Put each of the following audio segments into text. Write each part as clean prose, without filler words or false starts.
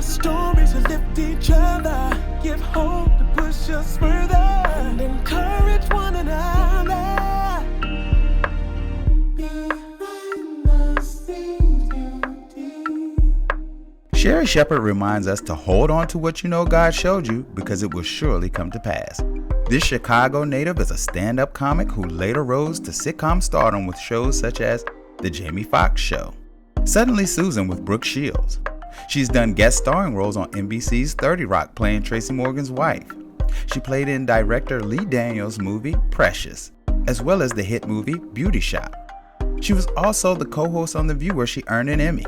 stories to lift each other, give hope to push us further, and encourage one another. Sherri Shepherd reminds us to hold on to what you know God showed you, because it will surely come to pass. This Chicago native is a stand-up comic who later rose to sitcom stardom with shows such as The Jamie Foxx Show, Suddenly Susan with Brooke Shields. She's done guest starring roles on NBC's 30 Rock playing Tracy Morgan's wife. She played in director Lee Daniels' movie Precious, as well as the hit movie Beauty Shop. She was also the co-host on The View, where she earned an Emmy.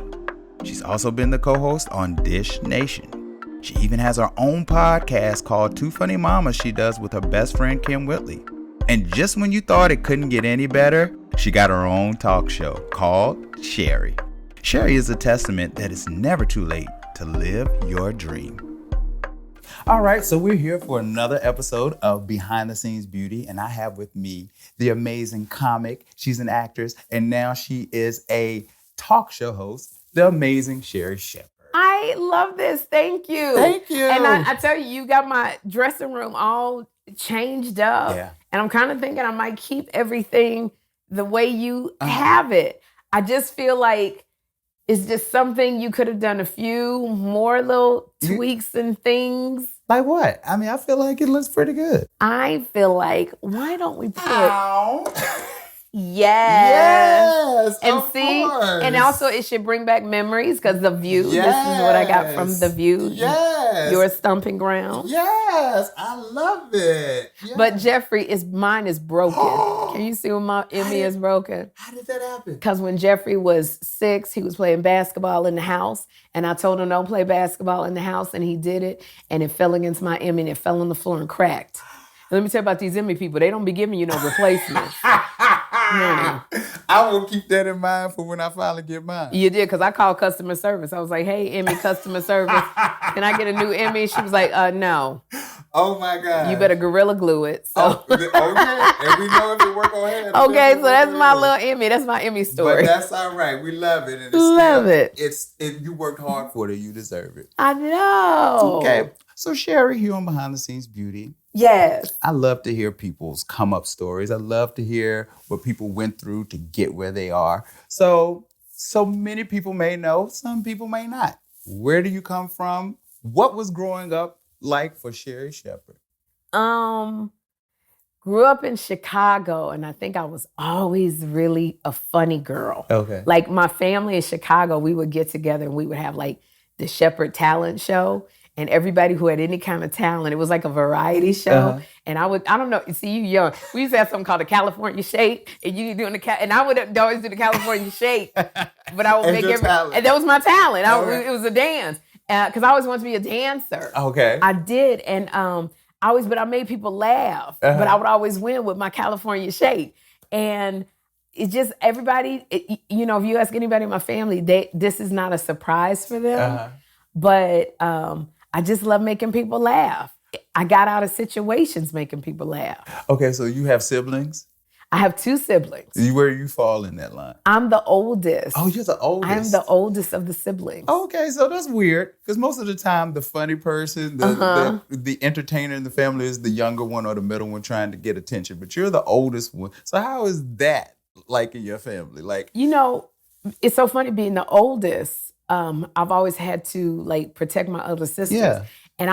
She's also been the co-host on Dish Nation. She even has her own podcast called Two Funny Mamas she does with her best friend Kim Whitley. And just when you thought it couldn't get any better, she got her own talk show called Sherri. Sherri is a testament that it's never too late to live your dream. All right, so we're here for another episode of Behind the Scenes Beauty, and I have with me the amazing comic. She's an actress, and now she is a talk show host, the amazing Sherri Shepherd. I love this. Thank you. Thank you. And I tell you, you got my dressing room all changed up. Yeah. And I'm kind of thinking I might keep everything the way you have it. I just feel like it's just something you could have done a few more little tweaks and things. Like what? I mean, I feel like it looks pretty good. I feel like, why don't we put... Ow. Yes. And of see, course. and also it should bring back memories, because The View, this is what I got from The View. Yes. Your stomping ground. Yes, I love it. Yes. But Jeffrey, mine is broken. Can you see when my Emmy is broken? How did that happen? Because when Jeffrey was 6, he was playing basketball in the house, and I told him don't play basketball in the house, and he did it, and it fell against my Emmy, and it fell on the floor and cracked. Let me tell you about these Emmy people. They don't be giving you no replacements. I will keep that in mind for when I finally get mine. You did, because I called customer service. I was like, hey, Emmy customer service, can I get a new Emmy? She was like, no. Oh, my God. You better Gorilla Glue it. So. Okay, and we know if it work on hand. Okay, so that's my little Emmy. That's my Emmy story. But that's all right. We love it. And love it. You worked hard for it. You deserve it. I know. Okay. So Sherri, here on Behind the Scenes Beauty. Yes. I love to hear people's come up stories. I love to hear what people went through to get where they are. So many people may know, some people may not. Where do you come from? What was growing up like for Sherri Shepherd? Grew up in Chicago, and I think I was always really a funny girl. Okay. Like my family in Chicago, we would get together and we would have like the Shepherd talent show. And everybody who had any kind of talent, it was like a variety show. Uh-huh. And I don't know, see, you young. We used to have something called the California Shake, and you doing and I would always do the California Shake, but I would make and that was my talent. It was a dance, because I always wanted to be a dancer. Okay. I did, and I made people laugh, but I would always win with my California Shake. And it's just everybody, if you ask anybody in my family, this is not a surprise for them, but I just love making people laugh. I got out of situations making people laugh. Okay, so you have siblings? I have 2 siblings. Where you fall in that line? I'm the oldest. Oh, you're the oldest. I'm the oldest of the siblings. Okay, so that's weird, because most of the time the funny person, the entertainer in the family is the younger one or the middle one trying to get attention, but you're the oldest one. So how is that like in your family? Like, it's so funny being the oldest. I've always had to like protect my other sisters. Yeah. And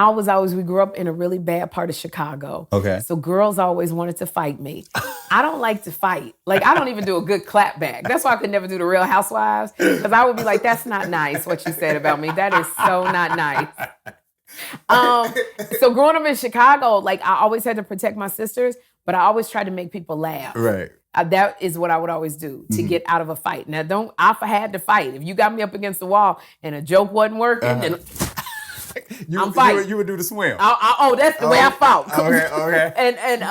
we grew up in a really bad part of Chicago. Okay. So girls always wanted to fight me. I don't like to fight. Like, I don't even do a good clap back. That's why I could never do the Real Housewives. Because I would be like, that's not nice what you said about me. That is so not nice. So growing up in Chicago, like I always had to protect my sisters, but I always tried to make people laugh. Right. That is what I would always do to get out of a fight. Now, I had to fight. If you got me up against the wall and a joke wasn't working, then I'm fighting. You would do the swim. That's the way I fought. Okay. And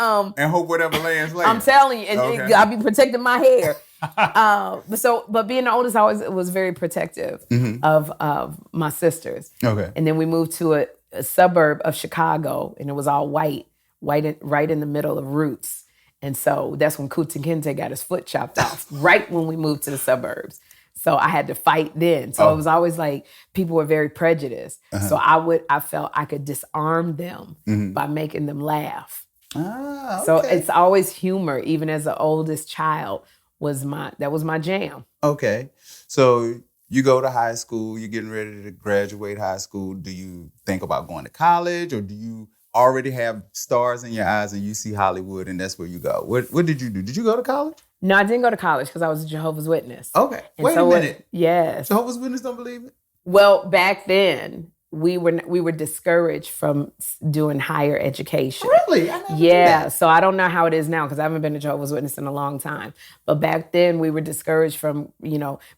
hope whatever lands later. I'm telling you, and I'll be protecting my hair. But being the oldest, I always was very protective of my sisters. Okay. And then we moved to a suburb of Chicago, and it was all white right in the middle of Roots. And so that's when Kunta Kinte got his foot chopped off, right when we moved to the suburbs. So I had to fight then. So it was always like people were very prejudiced. So I felt I could disarm them by making them laugh. Ah, okay. So it's always humor, even as the oldest child that was my jam. Okay. So you go to high school, you're getting ready to graduate high school. Do you think about going to college, or do you already have stars in your eyes and you see Hollywood and that's where you go? What did you do? Did you go to college? No, I didn't go to college because I was a Jehovah's Witness. Okay. And Wait a minute. Yes. Jehovah's Witness don't believe it? Well, back then we were discouraged from doing higher education. Really? I never knew that. So I don't know how it is now because I haven't been a Jehovah's Witness in a long time. But back then we were discouraged from,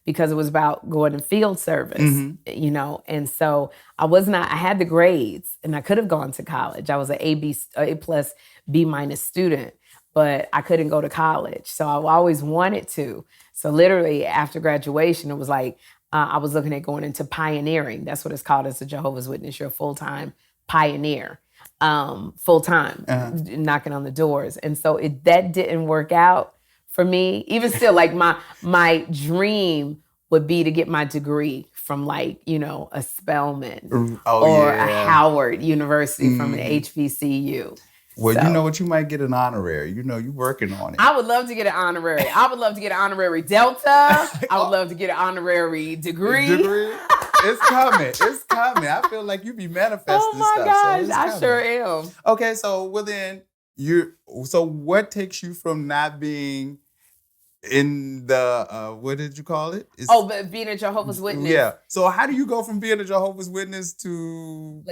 because it was about going to field service, and so I had the grades and I could have gone to college. I was an A plus B minus student, but I couldn't go to college. So I always wanted to. So literally after graduation, it was like, I was looking at going into pioneering. That's what it's called as a Jehovah's Witness. You're a full-time pioneer, full-time, knocking on the doors. And so that didn't work out for me. Even still, like my dream would be to get my degree from a Spelman or a Howard University from an HBCU. Well, you know what? You might get an honorary. You're working on it. I would love to get an honorary. I would love to get an honorary Delta. I would love to get an honorary degree. It's coming. It's coming. I feel like you be manifesting stuff. Oh my gosh, so I sure am. Okay, so so what takes you from not being in the what did you call it? But being a Jehovah's Witness. Yeah. So how do you go from being a Jehovah's Witness to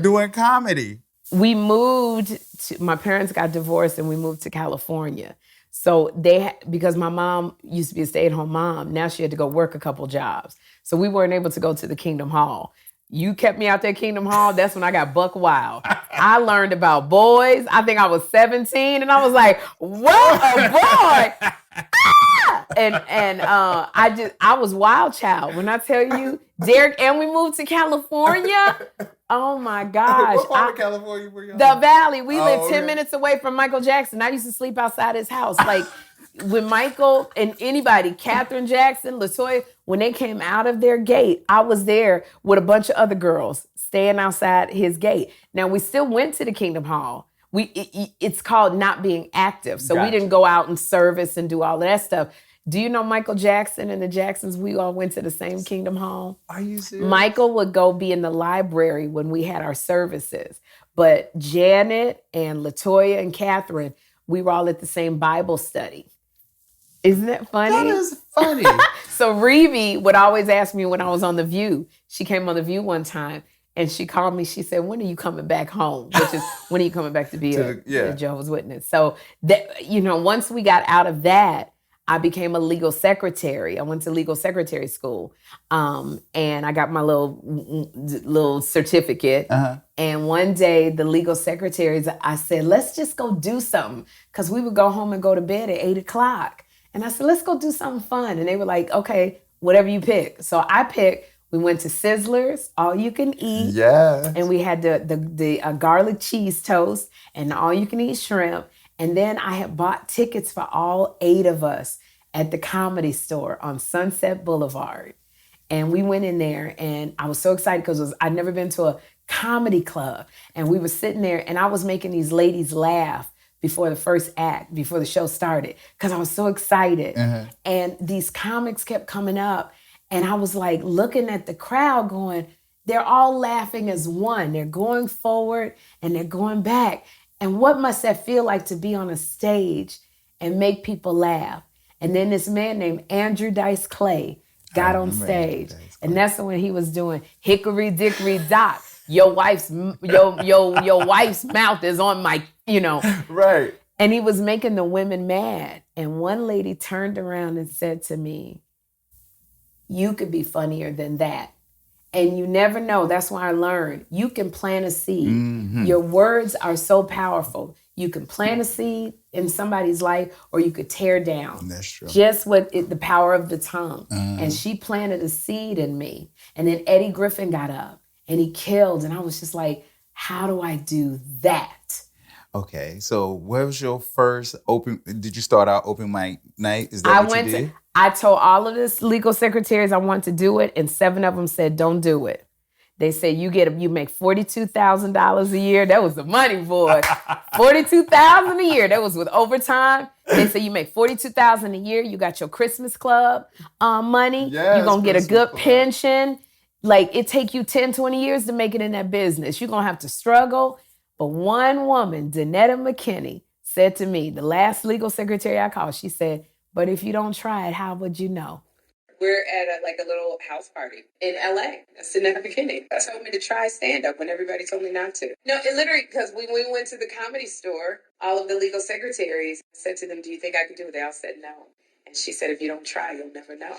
doing comedy? We moved my parents got divorced and we moved to California. So because my mom used to be a stay-at-home mom, now she had to go work a couple jobs. So we weren't able to go to the Kingdom Hall. You kept me out there Kingdom Hall, that's when I got buck wild. I learned about boys. I think I was 17 and I was like, what a boy! And I was wild child. When I tell you, Derek, and we moved to California. Oh my gosh. What part of California were you in? The Valley. We lived 10 minutes away from Michael Jackson. I used to sleep outside his house. Like when Michael and anybody, Katherine Jackson, LaToya, when they came out of their gate, I was there with a bunch of other girls staying outside his gate. Now we still went to the Kingdom Hall. It's called not being active. So we didn't go out and service and do all of that stuff. Do you know Michael Jackson and the Jacksons? We all went to the same Kingdom Hall. Are you serious? Michael would go be in the library when we had our services. But Janet and LaToya and Catherine, we were all at the same Bible study. Isn't that funny? That is funny. So Reevie would always ask me when I was on The View. She came on The View one time and she called me. She said, when are you coming back home? Which is, when are you coming back to be a Jehovah's Witness? So, once we got out of that, I became a legal secretary. I went to legal secretary school, and I got my little certificate. And one day, the legal secretaries, I said, let's just go do something, because we would go home and go to bed at 8:00. And I said, let's go do something fun. And they were like, okay, whatever you pick. So I picked. We went to Sizzlers, all you can eat. Yeah. And we had the garlic cheese toast and all you can eat shrimp. And then I had bought tickets for all 8 of us at the Comedy Store on Sunset Boulevard. And we went in there and I was so excited because I'd never been to a comedy club. And we were sitting there and I was making these ladies laugh before the first act, before the show started, because I was so excited. And these comics kept coming up. And I was like looking at the crowd going, they're all laughing as one. They're going forward and they're going back. And what must that feel like to be on a stage and make people laugh? And then this man named Andrew Dice Clay got on stage. And that's when he was doing Hickory Dickory Dock. Your wife's mouth is on my, Right. And he was making the women mad. And one lady turned around and said to me, you could be funnier than that. And you never know. That's why I learned. You can plant a seed. Your words are so powerful. You can plant a seed in somebody's life or you could tear down. That's true. Just the power of the tongue. And she planted a seed in me. And then Eddie Griffin got up and he killed. And I was just like, how do I do that? Okay, so where was your first open? Did you start out open mic night? Is that I what went you did? I told all of this legal secretaries I want to do it, and 7 of them said, don't do it. They said, you make $42,000 a year. That was the money, boy. $42,000 a year. That was with overtime. They said, you make $42,000 a year. You got your Christmas club money. Yes, You're going to get a Christmas good club. pension. Like, it take you 10, 20 years to make it in that business. You're going to have to struggle. But one woman, Danetta McKinney, said to me, the last legal secretary I called, she said, but if you don't try it, how would you know? We're at a little house party in LA. That's Danetta McKinney. That told me to try stand-up when everybody told me not to. No, it literally, because when we went to the Comedy Store, all of the legal secretaries said to them, do you think I could do it? They all said no. And she said, if you don't try, you'll never know.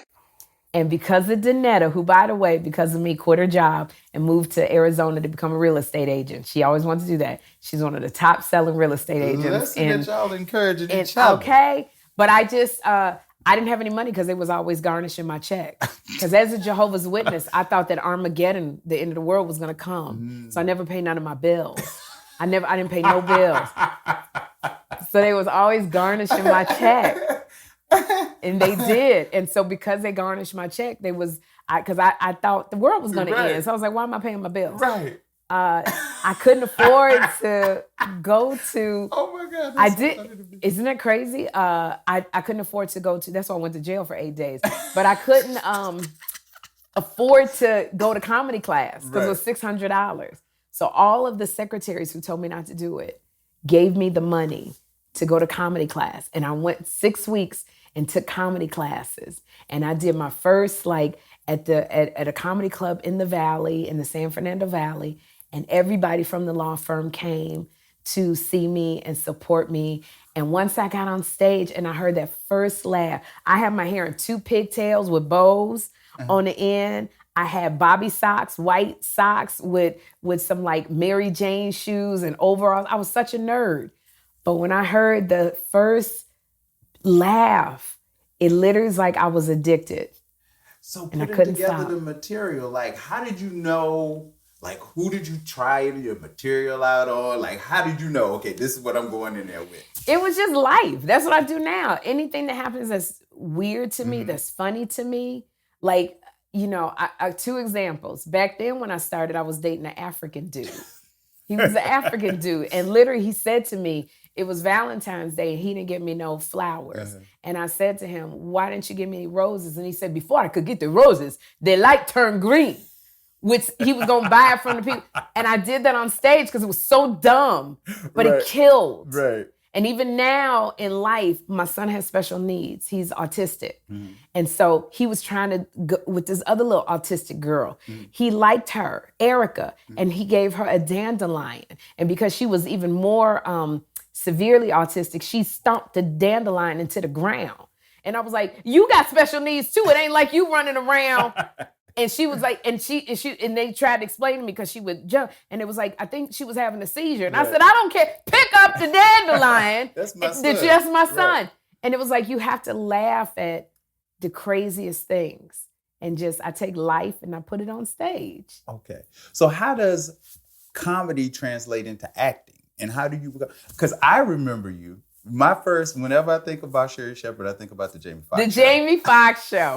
And because of Danetta, who, by the way, because of me, quit her job and moved to Arizona to become a real estate agent. She always wanted to do that. She's one of the top-selling real estate agents. Listen to y'all encouraging each other. Okay, but I just... I didn't have any money because they was always garnishing my check. Because as a Jehovah's Witness, I thought that Armageddon, the end of the world, was gonna come. So I never paid none of my bills. I didn't pay no bills. So they was always garnishing my check. And they did. And so because they garnished my check, because I thought the world was gonna end. So I was like, why am I paying my bills? Right. I couldn't afford to go to. Oh my God! I did. Isn't that crazy? I couldn't afford to go to. That's why I went to jail for 8 days. But I couldn't afford to go to comedy class because it was $600. So all of the secretaries who told me not to do it gave me the money to go to comedy class, and I went 6 weeks and took comedy classes, and I did my first at a comedy club in the Valley, in the San Fernando Valley. And everybody from the law firm came to see me and support me. And once I got on stage and I heard that first laugh, I had my hair in 2 pigtails with bows on the end. I had bobby socks, white socks with some Mary Jane shoes and overalls. I was such a nerd. But when I heard the first laugh, it literally was like I was addicted. So putting together the material, how did you know? Who did you try your material out on? How did you know, okay, this is what I'm going in there with? It was just life. That's what I do now. Anything that happens that's weird to me, that's funny to me. 2 examples. Back then when I started, I was dating an African dude. He was an African dude. And literally he said to me, it was Valentine's Day and he didn't give me no flowers. And I said to him, why didn't you give me any roses? And he said, before I could get the roses, their light turned green. Which he was going to buy it from the people. And I did that on stage because it was so dumb, but it killed. Right. And even now in life, my son has special needs. He's autistic. And so he was trying to go with this other little autistic girl. He liked her, Erica, and he gave her a dandelion. And because she was even more severely autistic, she stomped the dandelion into the ground. And I was like, you got special needs too. It ain't like you running around. And she was like, and they tried to explain to me because she would jump, and it was like, I think she was having a seizure. And I said, I don't care. Pick up the dandelion. That's my son. That's my son. Right. And it was like, you have to laugh at the craziest things. And I take life and I put it on stage. Okay. So how does comedy translate into acting? And how do you, because I remember you, whenever I think about Sherri Shepherd, I think about the Jamie Foxx show. Jamie Foxx show.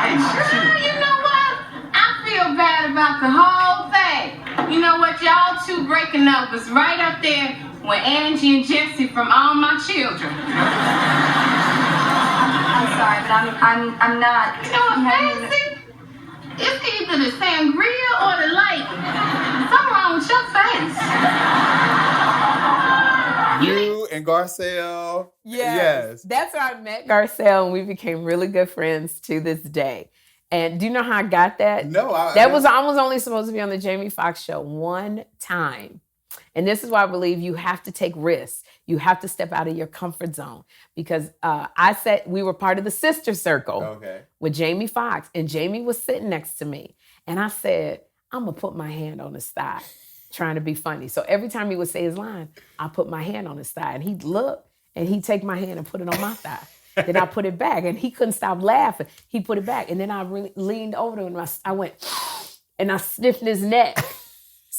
You know what? I feel bad about the whole thing. You know what? Y'all two breaking up was right up there with Angie and Jesse from All My Children. I'm sorry, but I'm not. You know what, Fancy? It's either the sangria or the light. Something wrong with your face. You and Garcelle. Yes. That's where I met Garcelle, and we became really good friends to this day. And do you know how I got that? No. I was only supposed to be on the Jamie Foxx show one time. And this is why I believe you have to take risks. You have to step out of your comfort zone. Because we were part of the sister circle with Jamie Foxx. And Jamie was sitting next to me. And I said, I'm going to put my hand on his thigh, trying to be funny. So every time he would say his line, I put my hand on his thigh. And he'd look, and he'd take my hand and put it on my thigh. Then I put it back, and he couldn't stop laughing. He put it back, and then I leaned over to him, and I went, and I sniffed his neck.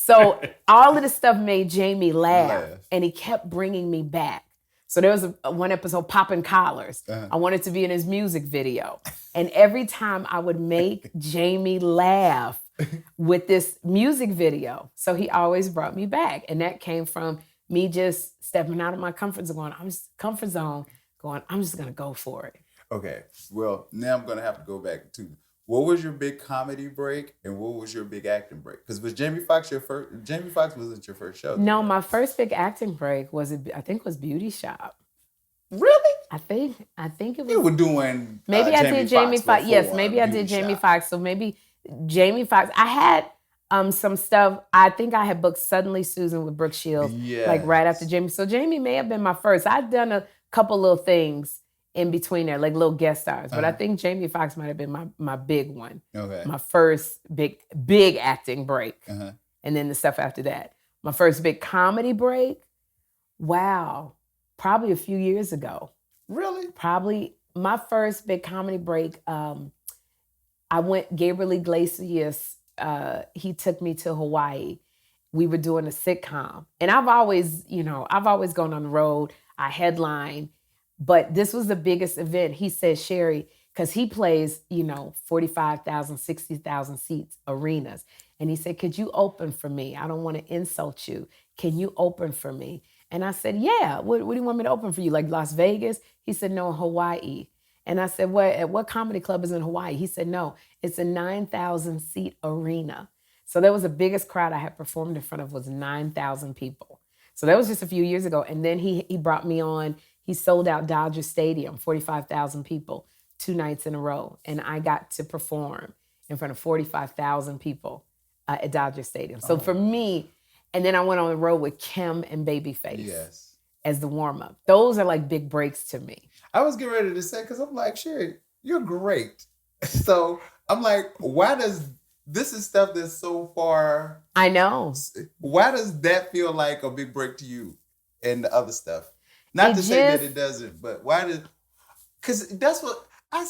So all of this stuff made Jamie laugh. And he kept bringing me back. So there was one episode, Poppin' Collars. I wanted to be in his music video. And every time I would make Jamie laugh with this music video. So he always brought me back. And that came from me just stepping out of my comfort zone, I'm just going to go for it. Okay. Well, now I'm going to have to go back to, what was your big comedy break and what was your big acting break? Because was Jamie Foxx your first? Jamie Foxx wasn't your first show. No, my first big acting break was Beauty Shop. Really? I think it was. You were doing. Maybe I did Jamie Foxx. Yes, maybe I did Jamie Foxx. So maybe Jamie Foxx. I had some stuff. I think I had booked Suddenly Susan with Brooke Shields, like right after Jamie. So Jamie may have been my first. I'd done a couple little things in between there, like little guest stars. But I think Jamie Foxx might have been my big one. Okay. My first big acting break. And then the stuff after that. My first big comedy break. Wow. Probably a few years ago. Really? Probably my first big comedy break. Gabriel Iglesias, he took me to Hawaii. We were doing a sitcom. And I've always gone on the road. I headline. But this was the biggest event. He said, Sherri, because he plays, 45,000, 60,000 seats arenas. And he said, could you open for me? I don't want to insult you. Can you open for me? And I said, yeah. What do you want me to open for you? Like Las Vegas? He said, no, Hawaii. And I said, what comedy club is in Hawaii? He said, no, it's a 9,000 seat arena. So that was the biggest crowd I had performed in front of, was 9,000 people. So that was just a few years ago. And then he brought me on. He sold out Dodger Stadium, 45,000 people, 2 nights in a row. And I got to perform in front of 45,000 people at Dodger Stadium. So for me, and then I went on the road with Kim and Babyface as the warm-up. Those are like big breaks to me. I was getting ready to say, because I'm like, Sherri, you're great. So I'm like, this is stuff that's so far. I know. Why does that feel like a big break to you and the other stuff? Not to say that it doesn't, but because that's what I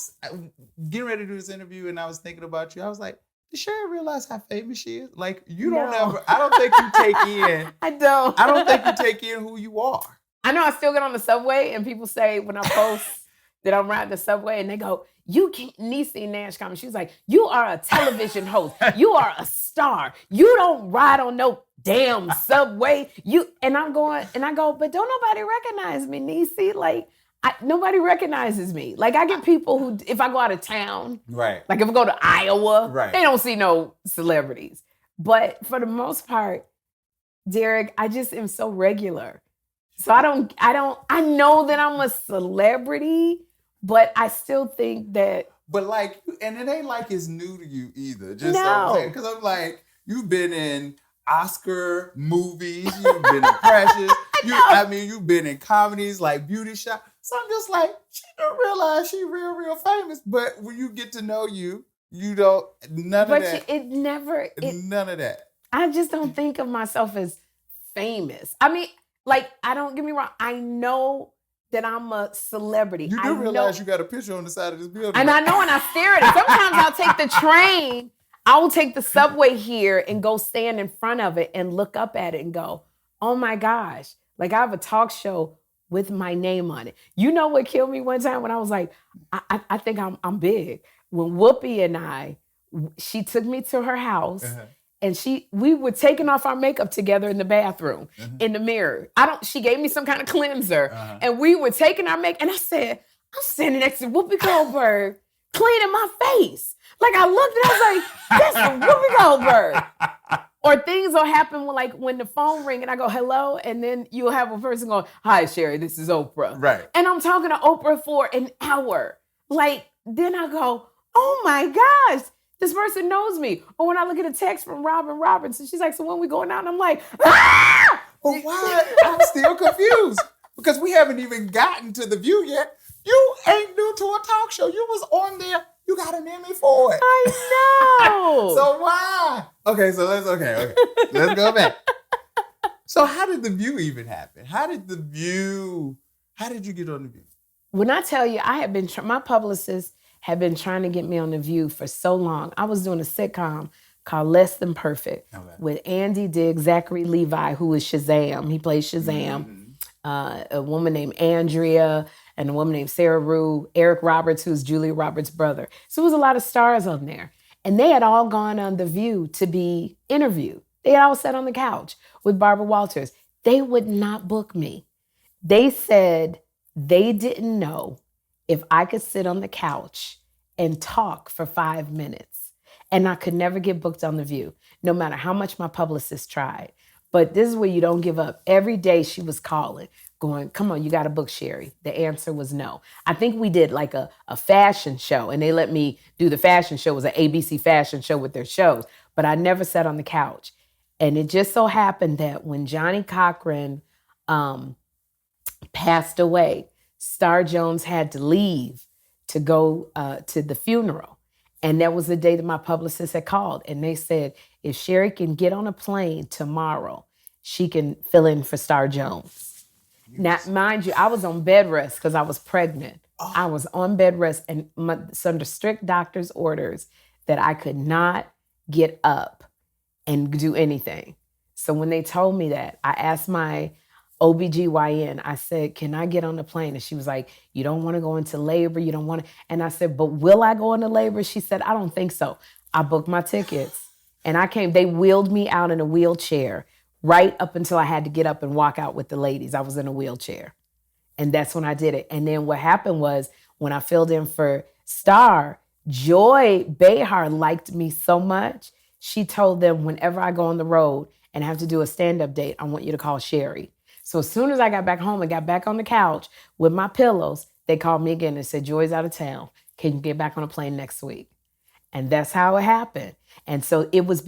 getting ready to do this interview and I was thinking about you. I was like, did Sherri realize how famous she is? Like, you don't ever, I don't think you take in. I don't think you take in who you are. I know I still get on the subway and people say when I post that I'm riding the subway and they go, you can't, Niecy Nash comment. She was like, you are a television host. You are a star. You don't ride on no damn subway. And I go, but don't nobody recognize me, Niecy. Like, nobody recognizes me. Like, I get people who, if I go out of town, right? Like if I go to Iowa, right, they don't see no celebrities. But for the most part, Derek, I just am so regular. So I know that I'm a celebrity, but I still think that. But like, and it ain't like it's new to you either. Just no. Because I'm like, you've been in Oscar movies, you've been in Precious, you've been in comedies like Beauty Shop. So I'm just like, she don't realize she real famous. But when you get to know you don't, none of that. None of that. I just don't think of myself as famous. I mean, like, don't get me wrong. I know that I'm a celebrity. You do realize you got a picture on the side of this building. And I know, and I stare at it. Sometimes I'll take the train. I will take the subway here and go stand in front of it and look up at it and go, oh my gosh. Like, I have a talk show with my name on it. You know what killed me one time when I was like, I think I'm big. When Whoopi and she took me to her house. And we were taking off our makeup together in the bathroom, in the mirror. She gave me some kind of cleanser, and we were taking our makeup. And I said, I'm standing next to Whoopi Goldberg, cleaning my face. Like, I looked and I was like, that's Whoopi Goldberg. Or things will happen when the phone ring and I go, hello, and then you'll have a person going, hi, Sherri, this is Oprah. Right. And I'm talking to Oprah for an hour. Like, then I go, oh my gosh. This person knows me. Or when I look at a text from Robin Robinson, she's like, so when we going out? And I'm like, ah! But why? I'm still confused. Because we haven't even gotten to The View yet. You ain't new to a talk show. You was on there. You got an Emmy for it. I know. So why? Okay, so let's go back. So how did The View even happen? How did you get on The View? When I tell you, I have been, my publicist had been trying to get me on The View for so long. I was doing a sitcom called Less Than Perfect with Andy Diggs, Zachary Levi, who is Shazam. He plays Shazam. A woman named Andrea and a woman named Sarah Rue, Eric Roberts, who's Julia Roberts' brother. So it was a lot of stars on there. And they had all gone on The View to be interviewed. They had all sat on the couch with Barbara Walters. They would not book me. They said they didn't know if I could sit on the couch and talk for 5 minutes. And I could never get booked on The View, no matter how much my publicist tried. But this is where you don't give up. Every day she was calling, going, come on, you got to book Sherri. The answer was no. I think we did like a fashion show, and they let me do the fashion show. It was an ABC fashion show with their shows, but I never sat on the couch. And it just so happened that when Johnny Cochran passed away, Star Jones had to leave to go to the funeral. And that was the day that my publicist had called. And they said, if Sherri can get on a plane tomorrow, she can fill in for Star Jones. Now, mind you, I was on bed rest because I was pregnant. I was on bed rest and it's under strict doctor's orders that I could not get up and do anything. So when they told me that, I asked my OBGYN, I said, can I get on the plane? And she was like, you don't want to go into labor. You don't want to. And I said, but will I go into labor? She said, I don't think so. I booked my tickets and I came. They wheeled me out in a wheelchair right up until I had to get up and walk out with the ladies. I was in a wheelchair. And that's when I did it. And then what happened was when I filled in for Star, Joy Behar liked me so much. She told them whenever I go on the road and have to do a stand-up date, I want you to call Sherri. So as soon as I got back home and got back on the couch with my pillows, they called me again and said, Joy's out of town. Can you get back on a plane next week? And that's how it happened. And so it was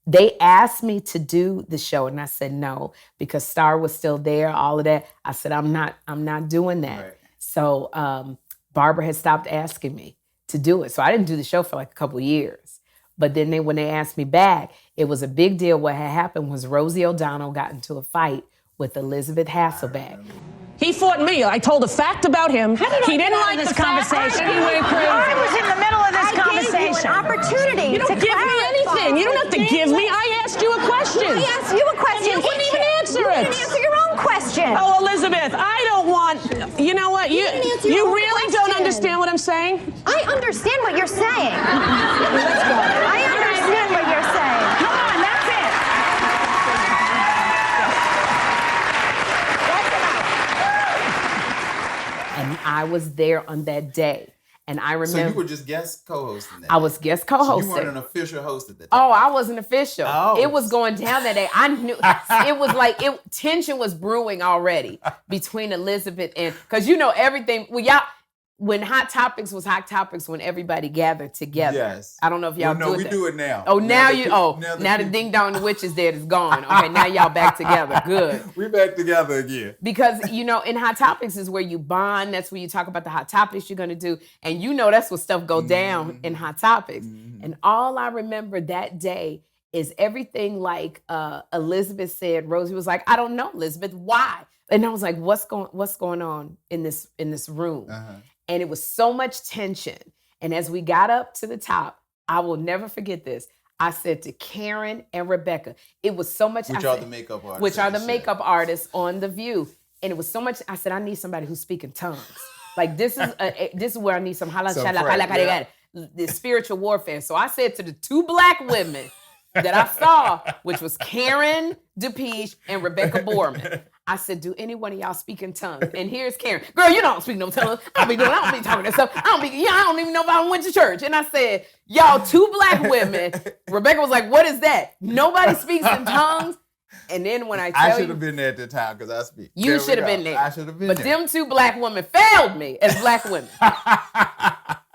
they asked me to do the show and I said no, because Star was still there, all of that. I said, I'm not doing that. Right. So Barbara had stopped asking me to do it. So I didn't do the show for like a couple of years. But then when they asked me back, it was a big deal. What had happened was Rosie O'Donnell got into a fight with Elizabeth Hasselbeck. He fought me. I told a fact about him. He didn't like this conversation. He went crazy. I was in the middle of this conversation. You an opportunity. You don't give me anything. You don't have to give me. I asked you a question. I asked you a question. You wouldn't even answer it. You didn't answer your own question. Oh, Elizabeth, I don't want. You know what? You really don't understand what I'm saying? I understand what you're saying. Let's go. I understand what you're saying. Come on, that's it. And I was there on that day. And I remember. So you were just guest co-hosting that? I was guest co-hosting. So you weren't an official host at that time? Oh, I wasn't official. Oh. It was going down that day. I knew it was like tension was brewing already between Elizabeth and, because you know everything. Well, y'all, when Hot Topics was Hot Topics, when everybody gathered together. Yes. I don't know if y'all do it. No, we do it now. Oh, now the ding dong the witch is dead, is gone. Okay, now y'all back together. Good. We back together again. Because, you know, in Hot Topics is where you bond. That's where you talk about the hot topics you're going to do. And you know that's what stuff go down in Hot Topics. Mm-hmm. And all I remember that day is everything like Elizabeth said. Rosie was like, I don't know, Elizabeth, why? And I was like, what's going on in this room? Uh-huh. And it was so much tension. And as we got up to the top, I will never forget this. I said to Karen and Rebecca, it was so much. Which are the makeup artists. Which are the makeup artists on The View. And it was so much. I said, I need somebody who's speaking tongues. Like this is where I need some the spiritual warfare. So I said to the two black women that I saw, which was Karen DePeach and Rebecca Borman. I said, do any one of y'all speak in tongues? And here's Karen. Girl, you don't speak no tongues. I don't be talking that stuff. I don't even know if I went to church. And I said, y'all, two black women. Rebecca was like, what is that? Nobody speaks in tongues. And then when I should have been there at the time because I speak. You should have been there. I should have been there. But them two black women failed me as black women.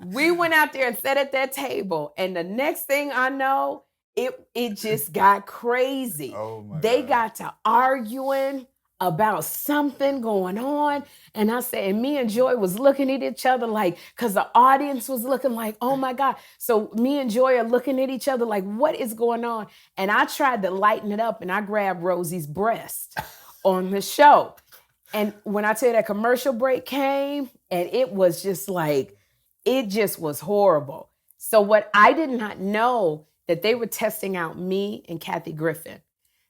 We went out there and sat at that table. And the next thing I know, it just got crazy. Oh my They God. got to arguing about something going on. And I said, and me and Joy was looking at each other like, because the audience was looking like, oh my God. So me and Joy are looking at each other like, what is going on? And I tried to lighten it up and I grabbed Rosie's breast on the show. And when I tell you that commercial break came, and it was just like, it just was horrible. So what I did not know that they were testing out me and Kathy Griffin.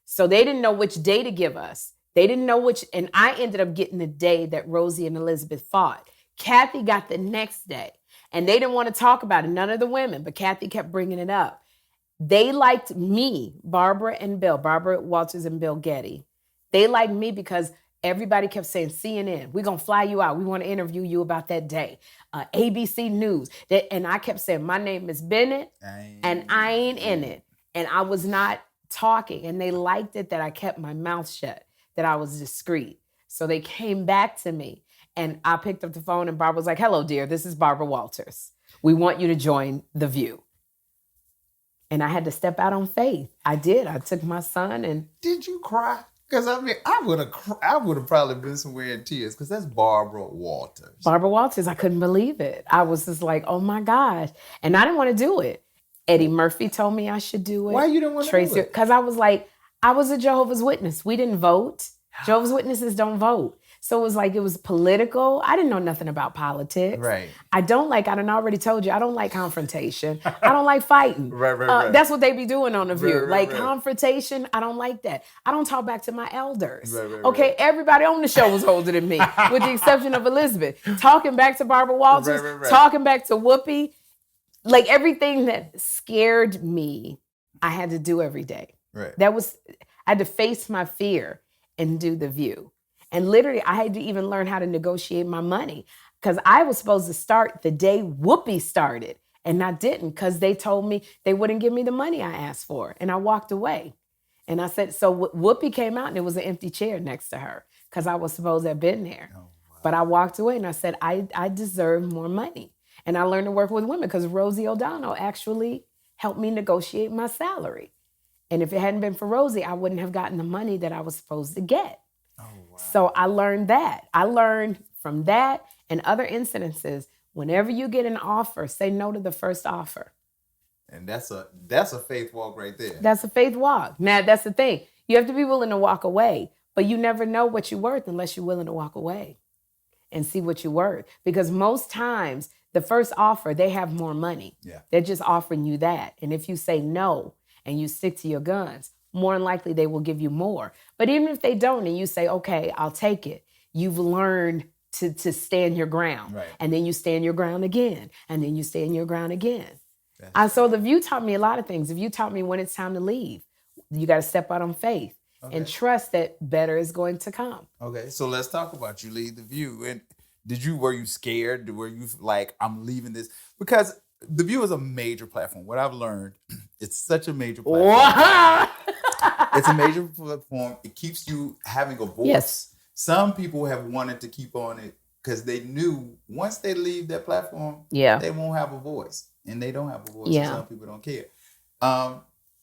So they didn't know which day to give us. They didn't know which, and I ended up getting the day that Rosie and Elizabeth fought. Kathy got the next day, and they didn't want to talk about it, none of the women, but Kathy kept bringing it up. They liked me, Barbara Walters and Bill Getty. They liked me because everybody kept saying, CNN, we're going to fly you out. We want to interview you about that day. ABC News. And I kept saying, my name is Bennett, and I ain't in it. And I was not talking. And they liked it that I kept my mouth shut, that I was discreet. So they came back to me, and I picked up the phone, and Barbara was like, hello, dear, this is Barbara Walters. We want you to join The View. And I had to step out on faith. I did. I took my son and... Did you cry? Because I mean, I would have probably been somewhere in tears, because that's Barbara Walters. Barbara Walters, I couldn't believe it. I was just like, oh my gosh. And I didn't want to do it. Eddie Murphy told me I should do it. Why you didn't want to do it? Because I was like, I was a Jehovah's Witness. We didn't vote. Jehovah's Witnesses don't vote. So it was like, it was political. I didn't know nothing about politics. Right. I done already told you, I don't like confrontation. I don't like fighting. Right. That's what they be doing on The View. Right. Confrontation, I don't like that. I don't talk back to my elders. Right. Okay, everybody on the show was older than me, with the exception of Elizabeth. Talking back to Barbara Walters, Right. talking back to Whoopi, like everything that scared me, I had to do every day. Right. I had to face my fear and do The View. And literally, I had to even learn how to negotiate my money, because I was supposed to start the day Whoopi started, and I didn't, because they told me they wouldn't give me the money I asked for, and I walked away. And I said, so Whoopi came out, and there was an empty chair next to her, because I was supposed to have been there. Oh, wow. But I walked away, and I said, I deserve more money. And I learned to work with women, because Rosie O'Donnell actually helped me negotiate my salary. And if it hadn't been for Rosie, I wouldn't have gotten the money that I was supposed to get. Oh, wow. So I learned that. I learned from that and other incidences, whenever you get an offer, say no to the first offer. And that's a faith walk right there. That's a faith walk. Now, that's the thing. You have to be willing to walk away, but you never know what you're worth unless you're willing to walk away and see what you're worth. Because most times, the first offer, they have more money. Yeah. They're just offering you that. And if you say no and you stick to your guns, more than likely they will give you more. But even if they don't and you say, okay, I'll take it, you've learned to stand your ground. Right. And then you stand your ground again. And then you stand your ground again. So The View taught me a lot of things. The View taught me when it's time to leave. You got to step out on faith and trust that better is going to come. Okay, so let's talk about you leave The View. And were you scared? Were you like, I'm leaving this? Because The View is a major platform. What I've learned, it's such a major platform. It's a major platform. It keeps you having a voice. Yes. Some people have wanted to keep on it because they knew once they leave that platform, they won't have a voice. And they don't have a voice. Yeah. So some people don't care.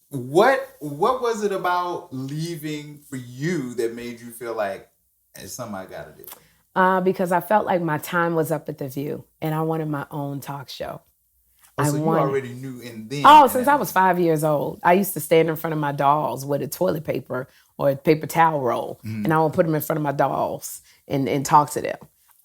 What was it about leaving for you that made you feel like it's something I got to do? Because I felt like my time was up at The View and I wanted my own talk show. So you already knew in then? Oh, since I was 5 years old. I used to stand in front of my dolls with a toilet paper or a paper towel roll. Mm. And I would put them in front of my dolls and talk to them.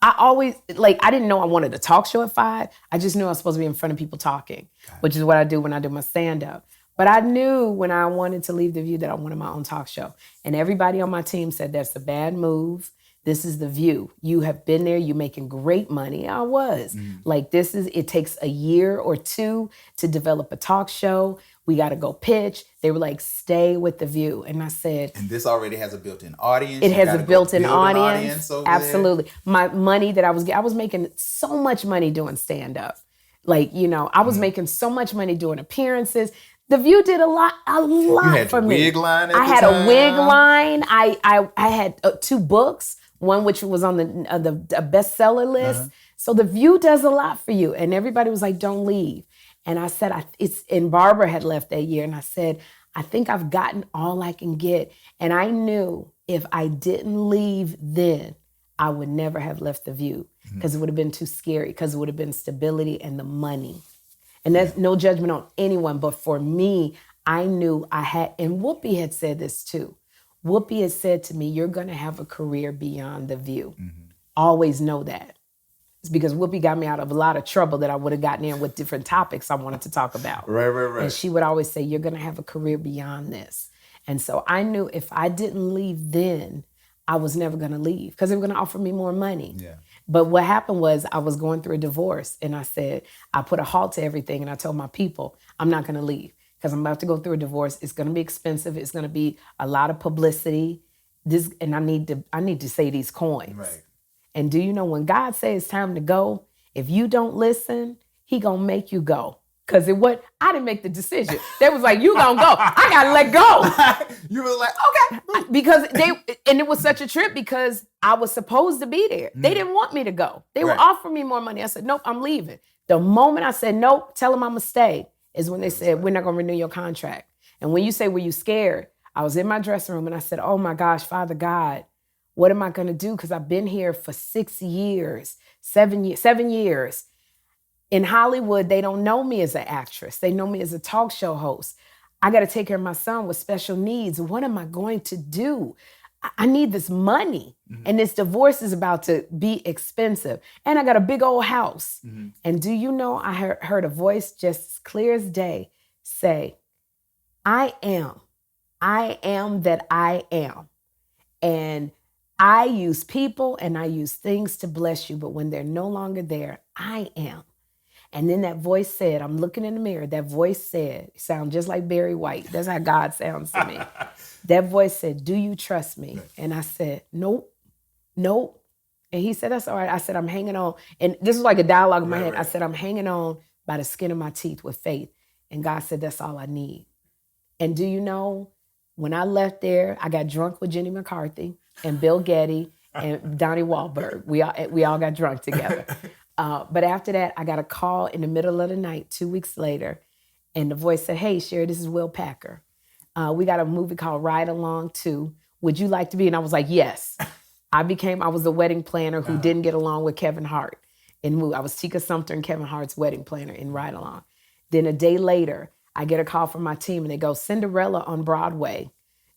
I always, I didn't know I wanted a talk show at 5. I just knew I was supposed to be in front of people talking, which is what I do when I do my stand-up. But I knew when I wanted to leave The View that I wanted my own talk show. And everybody on my team said, that's a bad move. This is The View. You have been there. You're making great money. I was. It takes a year or two to develop a talk show. We got to go pitch. They were like, stay with The View. And I said. And this already has a built-in audience. It has a built-in audience. Absolutely. There. My money that I was making so much money doing stand-up. I was making so much money doing appearances. The View did a lot you had for your me. Wig line at I the had time. A wig line. I had 2 books. One which was on the bestseller list. Uh-huh. So The View does a lot for you. And everybody was like, don't leave. And I said, and Barbara had left that year. And I said, I think I've gotten all I can get. And I knew if I didn't leave then, I would never have left The View because it would have been too scary, because it would have been stability and the money. And that's no judgment on anyone. But for me, I knew I had, and Whoopi had said this too. Whoopi has said to me, you're going to have a career beyond The View. Mm-hmm. Always know that. because Whoopi got me out of a lot of trouble that I would have gotten in with different topics I wanted to talk about. Right. And she would always say, you're going to have a career beyond this. And so I knew if I didn't leave then, I was never going to leave because they were going to offer me more money. Yeah. But what happened was I was going through a divorce and I said, I put a halt to everything and I told my people, I'm not going to leave because I'm about to go through a divorce. It's going to be expensive. It's going to be a lot of publicity. And I need to say these coins. Right. And do you know when God says it's time to go, if you don't listen, he going to make you go. Because I didn't make the decision. They was like, you gonna go. I gotta let go. You were like, okay. Because and it was such a trip because I was supposed to be there. They didn't want me to go. They were offering me more money. I said, nope, I'm leaving. The moment I said, nope, tell them I'm gonna stay, is when they said, we're not gonna renew your contract. And when you say, were you scared? I was in my dressing room and I said, oh my gosh, Father God, what am I gonna do? Because I've been here for 6 years, 7 years. In Hollywood, they don't know me as an actress. They know me as a talk show host. I got to take care of my son with special needs. What am I going to do? I need this money. Mm-hmm. And this divorce is about to be expensive. And I got a big old house. Mm-hmm. And do you know, I heard a voice just as clear as day say, I am that I am. And I use people and I use things to bless you. But when they're no longer there, I am. And then that voice said, I'm looking in the mirror. That voice said, it sounds just like Barry White. That's how God sounds to me. That voice said, do you trust me? And I said, nope. And he said, that's all right. I said, I'm hanging on. And this was like a dialogue in my head. I said, I'm hanging on by the skin of my teeth with faith. And God said, that's all I need. And do you know, when I left there, I got drunk with Jenny McCarthy and Bill Getty and Donnie Wahlberg. We all got drunk together. But after that, I got a call in the middle of the night, 2 weeks later, and the voice said, hey, Sherri, this is Will Packer. We got a movie called Ride Along 2. Would you like to be? And I was like, yes. I was the wedding planner who didn't get along with Kevin Hart. I was Tika Sumpter and Kevin Hart's wedding planner in Ride Along. Then a day later, I get a call from my team, and they go, Cinderella on Broadway.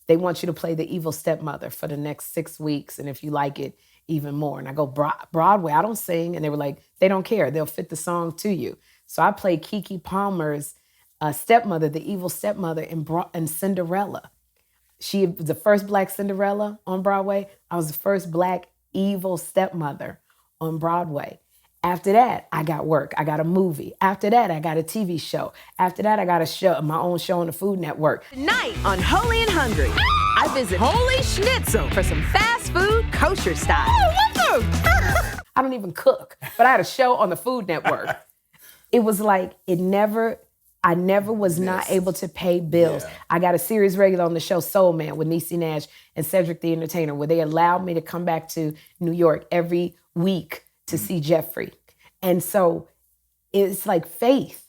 They want you to play the evil stepmother for the next 6 weeks, and if you like it, even more. And I go, Broadway, I don't sing. And they were like, they don't care. They'll fit the song to you. So I played Keke Palmer's stepmother, the evil stepmother in Cinderella. She was the first Black Cinderella on Broadway. I was the first Black evil stepmother on Broadway. After that, I got work. I got a movie. After that, I got a TV show. After that, I got my own show on the Food Network. Tonight on Holy and Hungry, I visit Holy Schnitzel for some fast food kosher style. Oh, what I don't even cook, but I had a show on the Food Network. It was like I never was not able to pay bills. Yeah. I got a series regular on the show Soul Man with Niecy Nash and Cedric the Entertainer, where they allowed me to come back to New York every week to see Jeffrey. And so it's like faith.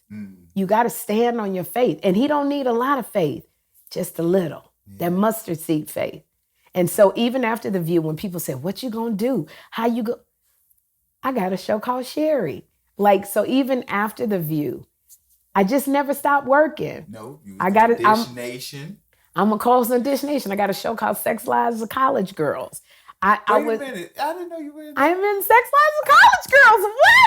You got to stand on your faith. And he don't need a lot of faith, just a little. That mustard seed faith. And so even after The View, when people say, what you gonna do? How you go? I got a show called Sherri. Like, so even after The View, I just never stopped working. No, you I got it. Dish Nation. I'm a co-host on Dish Nation. I got a show called Sex Lives of College Girls. Wait a minute. I didn't know you were in I'm in Sex Lives of College Girls. What?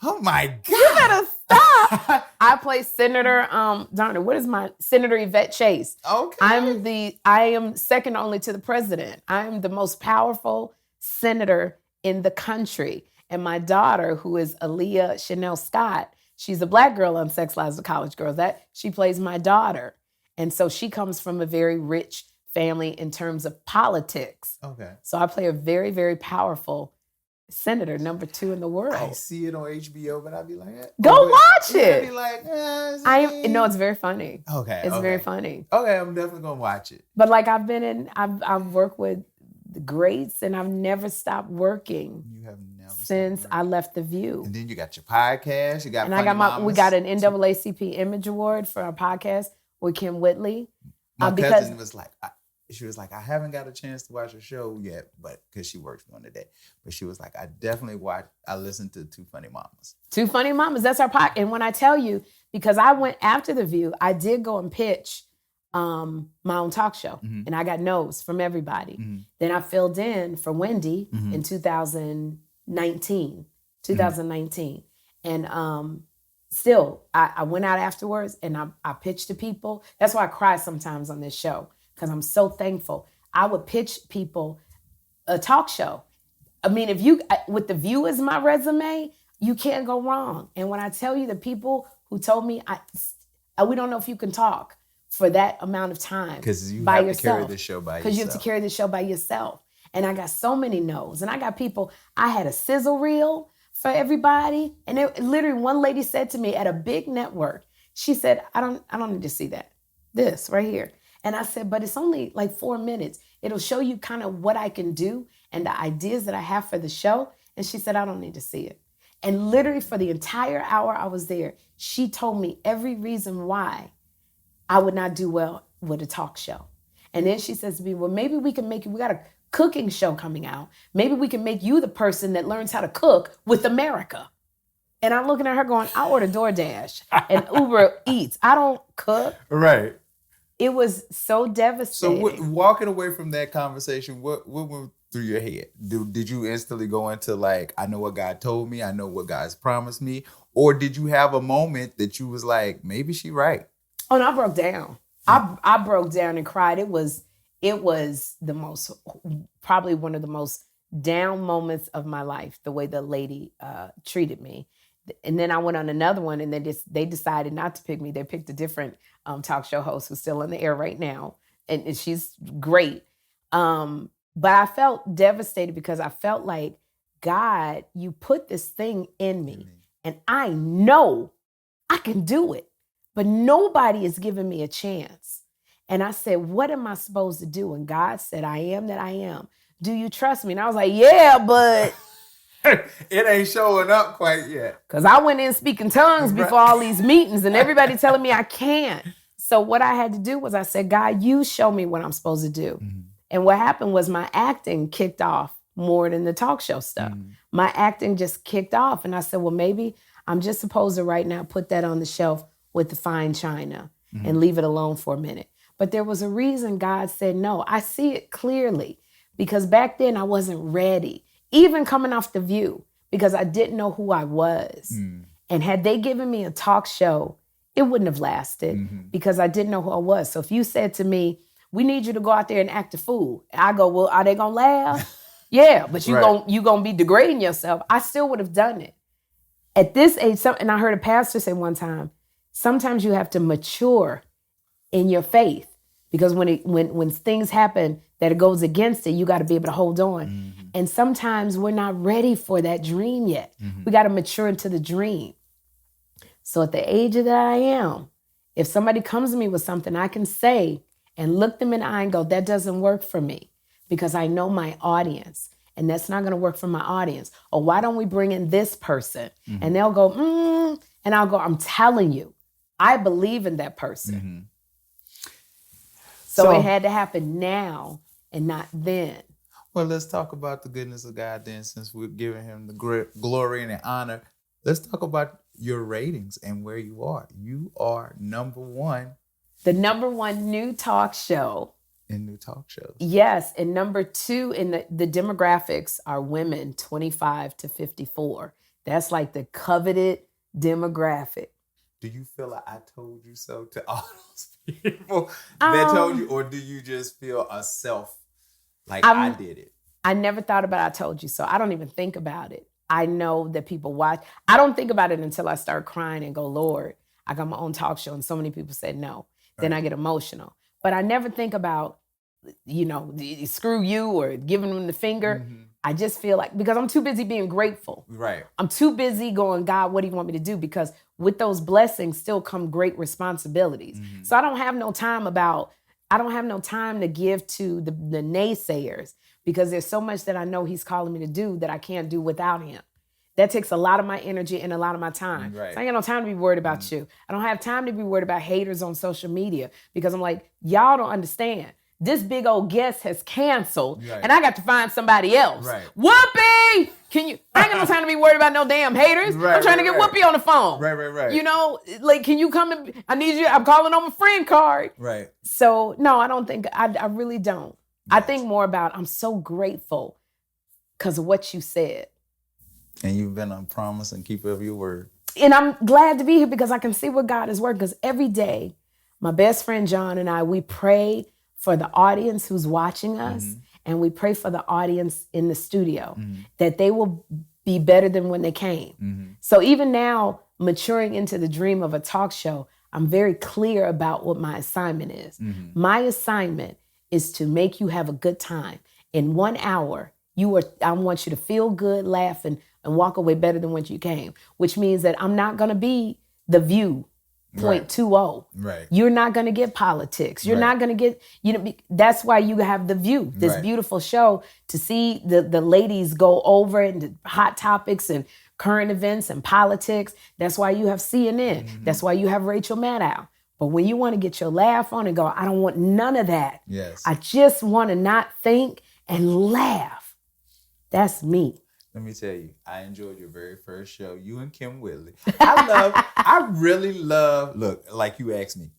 Oh my God. You better stop. I play Senator, what is my Senator Yvette Chase. Okay. I am second only to the president. I am the most powerful senator in the country. And my daughter, who is Aaliyah Chanel Scott, she's a Black girl on Sex Lives of College Girls. She plays my daughter. And so she comes from a very rich family in terms of politics. Okay. So I play a very, very powerful senator, number 2 in the world. I see it on HBO, but I'd be like, go watch it. I'd be like, no, it's very funny. Okay. It's very funny. Okay, I'm definitely gonna watch it. But like I've worked with the greats, and I've never stopped working. You have never since I left The View. And then you got your podcast. You got and we got an NAACP Image Award for our podcast with Kim Whitley. My cousin was like, she was like, I haven't got a chance to watch a show yet, but because she works during the day. But she was like, I listened to Two Funny Mamas. Two Funny Mamas, that's our podcast. And when I tell you, because I went after The View, I did go and pitch my own talk show. Mm-hmm. And I got no's from everybody. Mm-hmm. Then I filled in for Wendy in 2019 2019. And still, I went out afterwards and I pitched to people. That's why I cry sometimes on this show, because I'm so thankful. I would pitch people a talk show. I mean, if you, with The View as my resume, you can't go wrong. And when I tell you the people who told me, we don't know if you can talk for that amount of time Because you by have yourself. to carry the show by yourself. Because you have to carry the show by yourself. And I got so many no's. And I got people, I had a sizzle reel for everybody. And literally one lady said to me at a big network, she said, I don't need to see that. This right here. And I said, but it's only like 4 minutes. It'll show you kind of what I can do and the ideas that I have for the show. And she said, I don't need to see it. And literally for the entire hour I was there, she told me every reason why I would not do well with a talk show. And then she says to me, well, maybe we can make you, we got a cooking show coming out. Maybe we can make you the person that learns how to cook with America. And I'm looking at her going, I order DoorDash and Uber Eats. I don't cook. Right. It was so devastating. So walking away from that conversation, what went through your head? Did you instantly go into like, I know what God told me, I know what God's promised me? Or did you have a moment that you was like, maybe she right? Oh, and I broke down. I broke down and cried. It was the most, probably one of the most down moments of my life, the way the lady treated me. And then I went on another one, and they decided not to pick me. They picked a different talk show host who's still in the air right now, and she's great. But I felt devastated because I felt like, God, you put this thing in me, and I know I can do it, but nobody is giving me a chance. And I said, what am I supposed to do? And God said, I am that I am. Do you trust me? And I was like, yeah, but... It ain't showing up quite yet. Because I went in speaking tongues before all these meetings and everybody telling me I can't. So what I had to do was I said, God, you show me what I'm supposed to do. Mm-hmm. And what happened was my acting kicked off more than the talk show stuff. Mm-hmm. My acting just kicked off. And I said, well, maybe I'm just supposed to right now put that on the shelf with the fine china and leave it alone for a minute. But there was a reason God said no. I see it clearly because back then I wasn't ready. Even coming off The View, because I didn't know who I was. And had they given me a talk show, it wouldn't have lasted because I didn't know who I was. So if you said to me, we need you to go out there and act a fool, I go, well, are they going to laugh? Yeah, but you gonna be degrading yourself. I still would have done it. At this age, and I heard a pastor say one time, sometimes you have to mature in your faith because when things happen that it goes against it, you got to be able to hold on. And sometimes we're not ready for that dream yet. We got to mature into the dream. So at the age that I am, if somebody comes to me with something, I can say and look them in the eye and go, that doesn't work for me because I know my audience and that's not going to work for my audience. Or why don't we bring in this person? And they'll go, and I'll go, I'm telling you, I believe in that person. So it had to happen now and not then. Well, let's talk about the goodness of God then, since we're giving him the glory and the honor. Let's talk about your ratings and where you are. You are number one. The number one new talk show. In new talk shows. Yes, and number two in the demographics are women 25 to 54. That's like the coveted demographic. Do you feel like I told you so to all those people that told you, or do you just feel a self like I did it? I never thought about I told you so. I don't even think about it. I know that people watch. I don't think about it until I start crying and go, Lord, I got my own talk show and so many people said no. Then I get emotional. But I never think about, screw you or giving them the finger. I just feel like, because I'm too busy being grateful. Right. I'm too busy going, God, what do you want me to do? Because with those blessings still come great responsibilities. So I don't have no time to give to the naysayers because there's so much that I know he's calling me to do that I can't do without him. That takes a lot of my energy and a lot of my time. Right. So I ain't got no time to be worried about you. I don't have time to be worried about haters on social media because I'm like, y'all don't understand. This big old guest has canceled and I got to find somebody else. Right. Whoopi! I ain't got no time to be worried about no damn haters. I'm trying to get Whoopi on the phone. Right. Can you come and, I need you, I'm calling on my friend card. Right. So no, I really don't. Right. I think more about, I'm so grateful because of what you said. And you've been on promise and keeper of your word. And I'm glad to be here because I can see what God is working. Because every day, my best friend John and I, we pray for the audience who's watching us, and we pray for the audience in the studio that they will be better than when they came. So even now, maturing into the dream of a talk show, I'm very clear about what my assignment is. My assignment is to make you have a good time. In 1 hour, I want you to feel good, laugh, and walk away better than when you came, which means that I'm not going to be The View 0.20. Right. You're not going to get politics. You're not going to get, that's why you have The View, this beautiful show, to see the ladies go over into hot topics and current events and politics. That's why you have CNN. That's why you have Rachel Maddow. But when you want to get your laugh on and go, I don't want none of that. Yes. I just want to not think and laugh. That's me. Let me tell you, I enjoyed your very first show, you and Kim Whitley. I really love, look, like you asked me,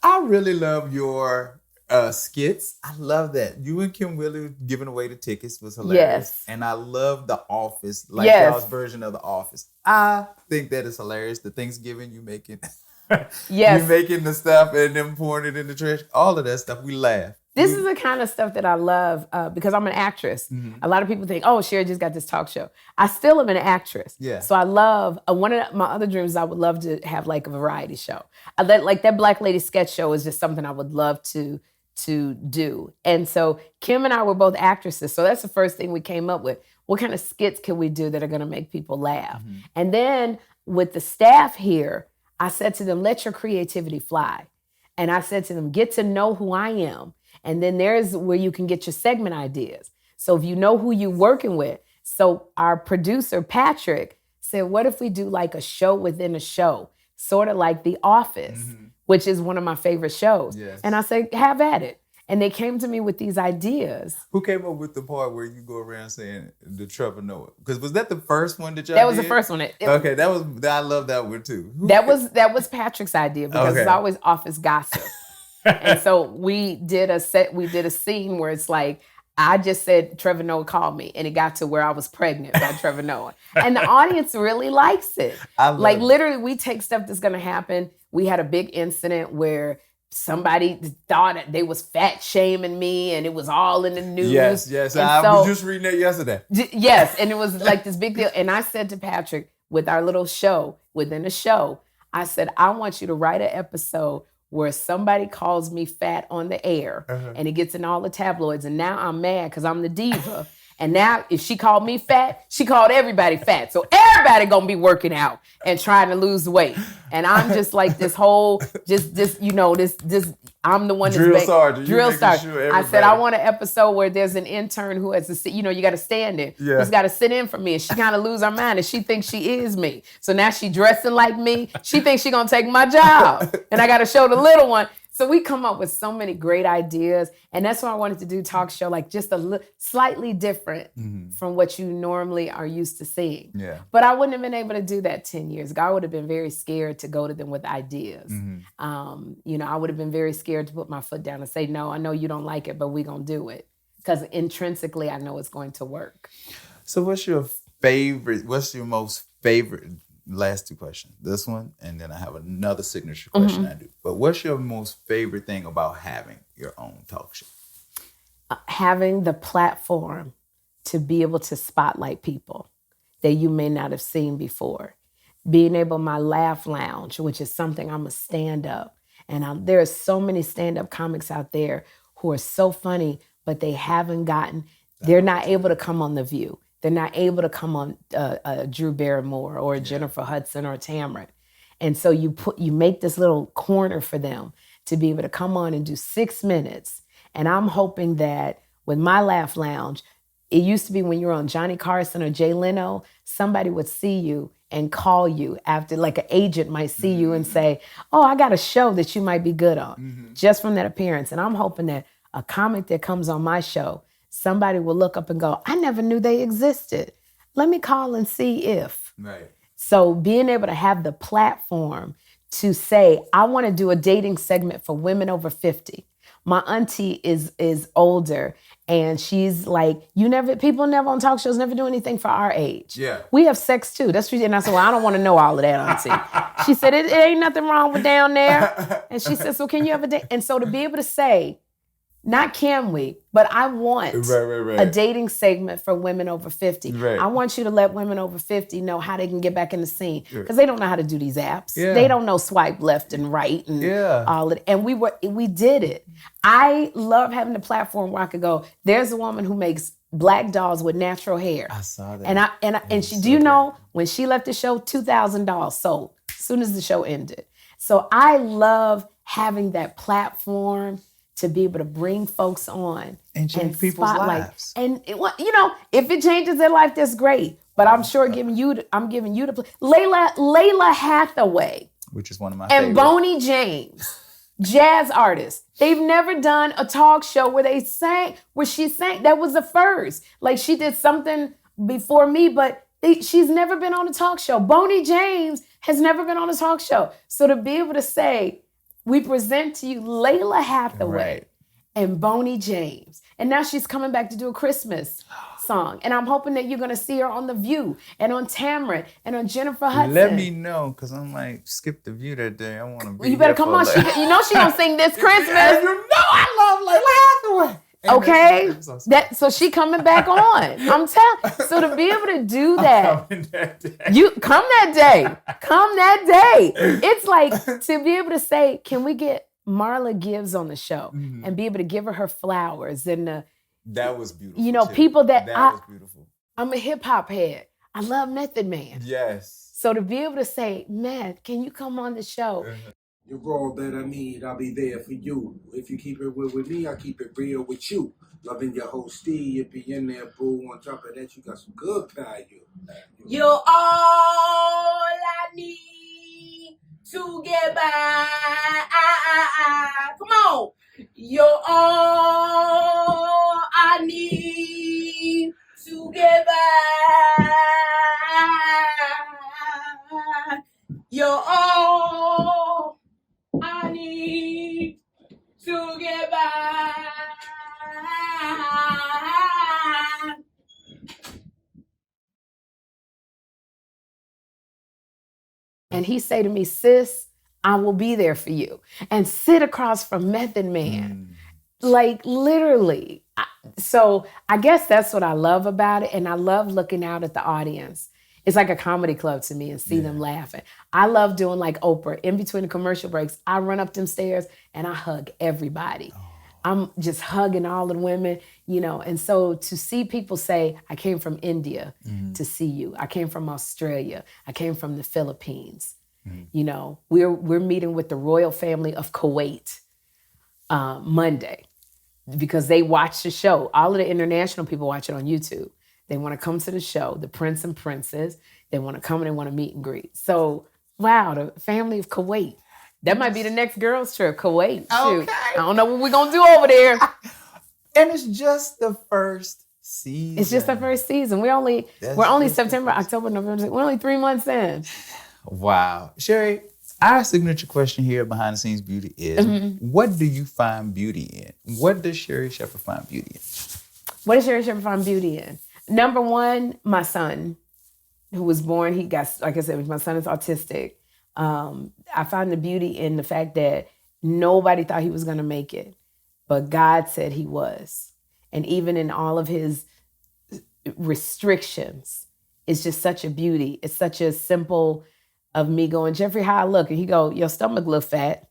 I really love your skits. I love that. You and Kim Whitley giving away the tickets was hilarious. Yes. And I love The Office, like y'all's version of The Office. I think that is hilarious. The Thanksgiving you making, you making the stuff and then pouring it in the trash, all of that stuff, we laugh. This is the kind of stuff that I love because I'm an actress. A lot of people think, oh, Sherri just got this talk show. I still am an actress. Yeah. So I love, one of my other dreams, I would love to have like a variety show. Like that Black Lady sketch show is just something I would love to do. And so Kim and I were both actresses. So that's the first thing we came up with. What kind of skits can we do that are going to make people laugh? And then with the staff here, I said to them, let your creativity fly. And I said to them, get to know who I am. And then there's where you can get your segment ideas. So if you know who you're working with. So our producer, Patrick, said, what if we do like a show within a show? Sort of like The Office, which is one of my favorite shows. Yes. And I said, have at it. And they came to me with these ideas. Who came up with the part where you go around saying the Trevor Noah? Because was that the first one that y'all That was did? the first one. I love that one too. That was Patrick's idea because it's always office gossip. And so we did a scene where it's like, I just said, Trevor Noah called me, and it got to where I was pregnant by Trevor Noah. And the audience really likes it. Like literally, we take stuff that's gonna happen. We had a big incident where somebody thought they was fat shaming me, and it was all in the news. Yes. I was just reading that yesterday. Yes, and it was like this big deal. And I said to Patrick, with our little show, within a show, I said, I want you to write an episode where somebody calls me fat on the air and it gets in all the tabloids. And now I'm mad because I'm the diva. And now if she called me fat, she called everybody fat. So everybody gonna be working out and trying to lose weight. And I'm just like this whole, I'm the one that's drill sergeant. Sure I said, I want an episode where there's an intern who has to sit, you got to stand in. Yeah. Who's got to sit in for me. And she kind of lose her mind and she thinks she is me. So now she dressing like me. She thinks she gonna take my job. And I got to show the little one. So we come up with so many great ideas. And that's why I wanted to do talk show, like just slightly different from what you normally are used to seeing. Yeah. But I wouldn't have been able to do that 10 years ago. I would have been very scared to go to them with ideas. I would have been very scared to put my foot down and say, no, I know you don't like it, but we're going to do it. Because intrinsically, I know it's going to work. So what's your most favorite, last two questions, this one, and then I have another signature question I do. But what's your most favorite thing about having your own talk show? Having the platform to be able to spotlight people that you may not have seen before. Being able, my laugh lounge, which is something I'm a stand-up. And there are so many stand-up comics out there who are so funny, but they haven't they're not able to come on The View. They're not able to come on Drew Barrymore or Jennifer Hudson or Tamron. And so you make this little corner for them to be able to come on and do 6 minutes. And I'm hoping that with my Laugh Lounge, it used to be when you were on Johnny Carson or Jay Leno, somebody would see you and call you after, like an agent might see you and say, oh, I got a show that you might be good on, just from that appearance. And I'm hoping that a comic that comes on my show, somebody will look up and go, I never knew they existed. Let me call and see if. Right. So being able to have the platform to say, I want to do a dating segment for women over 50. My auntie is older, and she's like, people never on talk shows never do anything for our age. Yeah. We have sex too. That's what, and I said, well, I don't want to know all of that, auntie. She said, it ain't nothing wrong with down there. And she said, so can you have a date? And so to be able to say, not can we, but I want a dating segment for women over 50. Right. I want you to let women over 50 know how they can get back in the scene, because they don't know how to do these apps. Yeah. They don't know swipe left and right and all of it. And we did it. I love having the platform where I could go, there's a woman who makes black dolls with natural hair. I saw that. And she, do you know, when she left the show, 2,000 dolls sold as soon as the show ended. So I love having that platform to be able to bring folks on and change people's lives. And if it changes their life, that's great. But I'm sure I'm giving you the play. Layla Hathaway, which is one of my favorites. And Boney James, jazz artists. They've never done a talk show where she sang. That was the first. Like, she did something before me, but she's never been on a talk show. Boney James has never been on a talk show. So to be able to say, we present to you Layla Hathaway and Boney James. And now she's coming back to do a Christmas song. And I'm hoping that you're going to see her on The View and on Tamron and on Jennifer Hudson. Let me know, because I'm like, skip The View that day. I want to be You better come on. She going to sing this Christmas. You know I love Layla Hathaway. Okay, so she coming back on. I'm telling. So to be able to do that, you come that day. It's like to be able to say, can we get Marla Gibbs on the show and be able to give her flowers and that was beautiful. People that was beautiful. I'm a hip hop head. I love Method Man. Yes. So to be able to say, Matt, can you come on the show? You're all that I need, I'll be there for you. If you keep it real with me, I'll keep it real with you. Loving your whole steed, you be in there, boo. On top of that, you got some good value. You're all I need to get by. Come on. You're all I need to get by. You're all I need to get by. And he say to me, sis, I will be there for you. And sit across from Method Man. Like, literally. So I guess that's what I love about it. And I love looking out at the audience. It's like a comedy club to me and see them laughing. I love doing like Oprah. In between the commercial breaks, I run up them stairs and I hug everybody. I'm just hugging all the women, And so to see people say, I came from India to see you. I came from Australia. I came from the Philippines. We're meeting with the royal family of Kuwait Monday because they watch the show. All of the international people watch it on YouTube. They want to come to the show, the prince and princess. They want to come and they want to meet and greet. So, wow, the family of Kuwait. That might be the next girls' trip, Kuwait. Okay. I don't know what we're going to do over there. And it's just the first season. It's just the first season. We're only September, October, November. We're only 3 months in. Wow. Sherri, our signature question here at Behind the Scenes Beauty is, what do you find beauty in? What does Sherri Shepherd find beauty in? What does Sherri Shepherd find beauty in? Number one, my son, who was born, like I said, my son is autistic. I find the beauty in the fact that nobody thought he was going to make it, but God said he was. And even in all of his restrictions, it's just such a beauty. It's such a simple of me going, Jeffrey, how I look? And he go, your stomach look fat.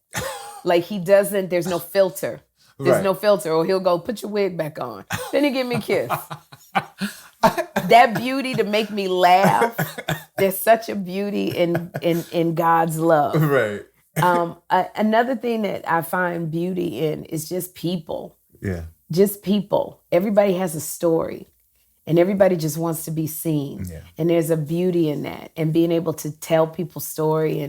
Like there's no filter. There's no filter. Or he'll go, put your wig back on. Then he give me a kiss. That beauty to make me laugh. There's such a beauty in God's love. Right. Another thing that I find beauty in is just people. Yeah. Just people. Everybody has a story. And everybody just wants to be seen. Yeah. And there's a beauty in that. And being able to tell people's story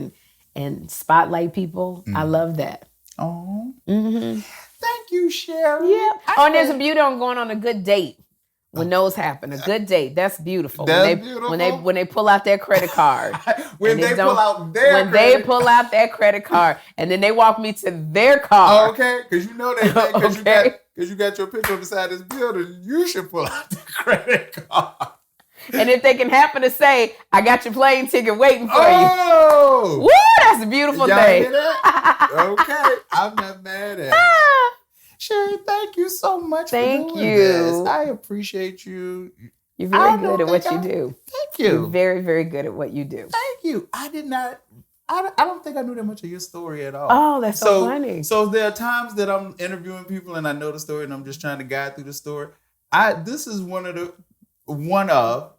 and spotlight people. I love that. Oh. Thank you, Sherri. Yeah. And there's a beauty on going on a good date When those happen, a good date, that's beautiful. That's beautiful. beautiful. When they pull out their credit card. When they pull out that credit card, and then they walk me to their car. Okay, because you know they think because you got your picture on the side of this building, you should pull out the credit card. And if they can happen to say, "I got your plane ticket waiting for you," woo, that's a beautiful thing. Hear that? Okay, I'm not mad at it. Sherri, thank you so much for doing this. I appreciate you. You're very good at what you do. Thank you. You're very, very good at what you do. Thank you. I don't think I knew that much of your story at all. Oh, that's so funny. So there are times that I'm interviewing people and I know the story and I'm just trying to guide through the story. This is one of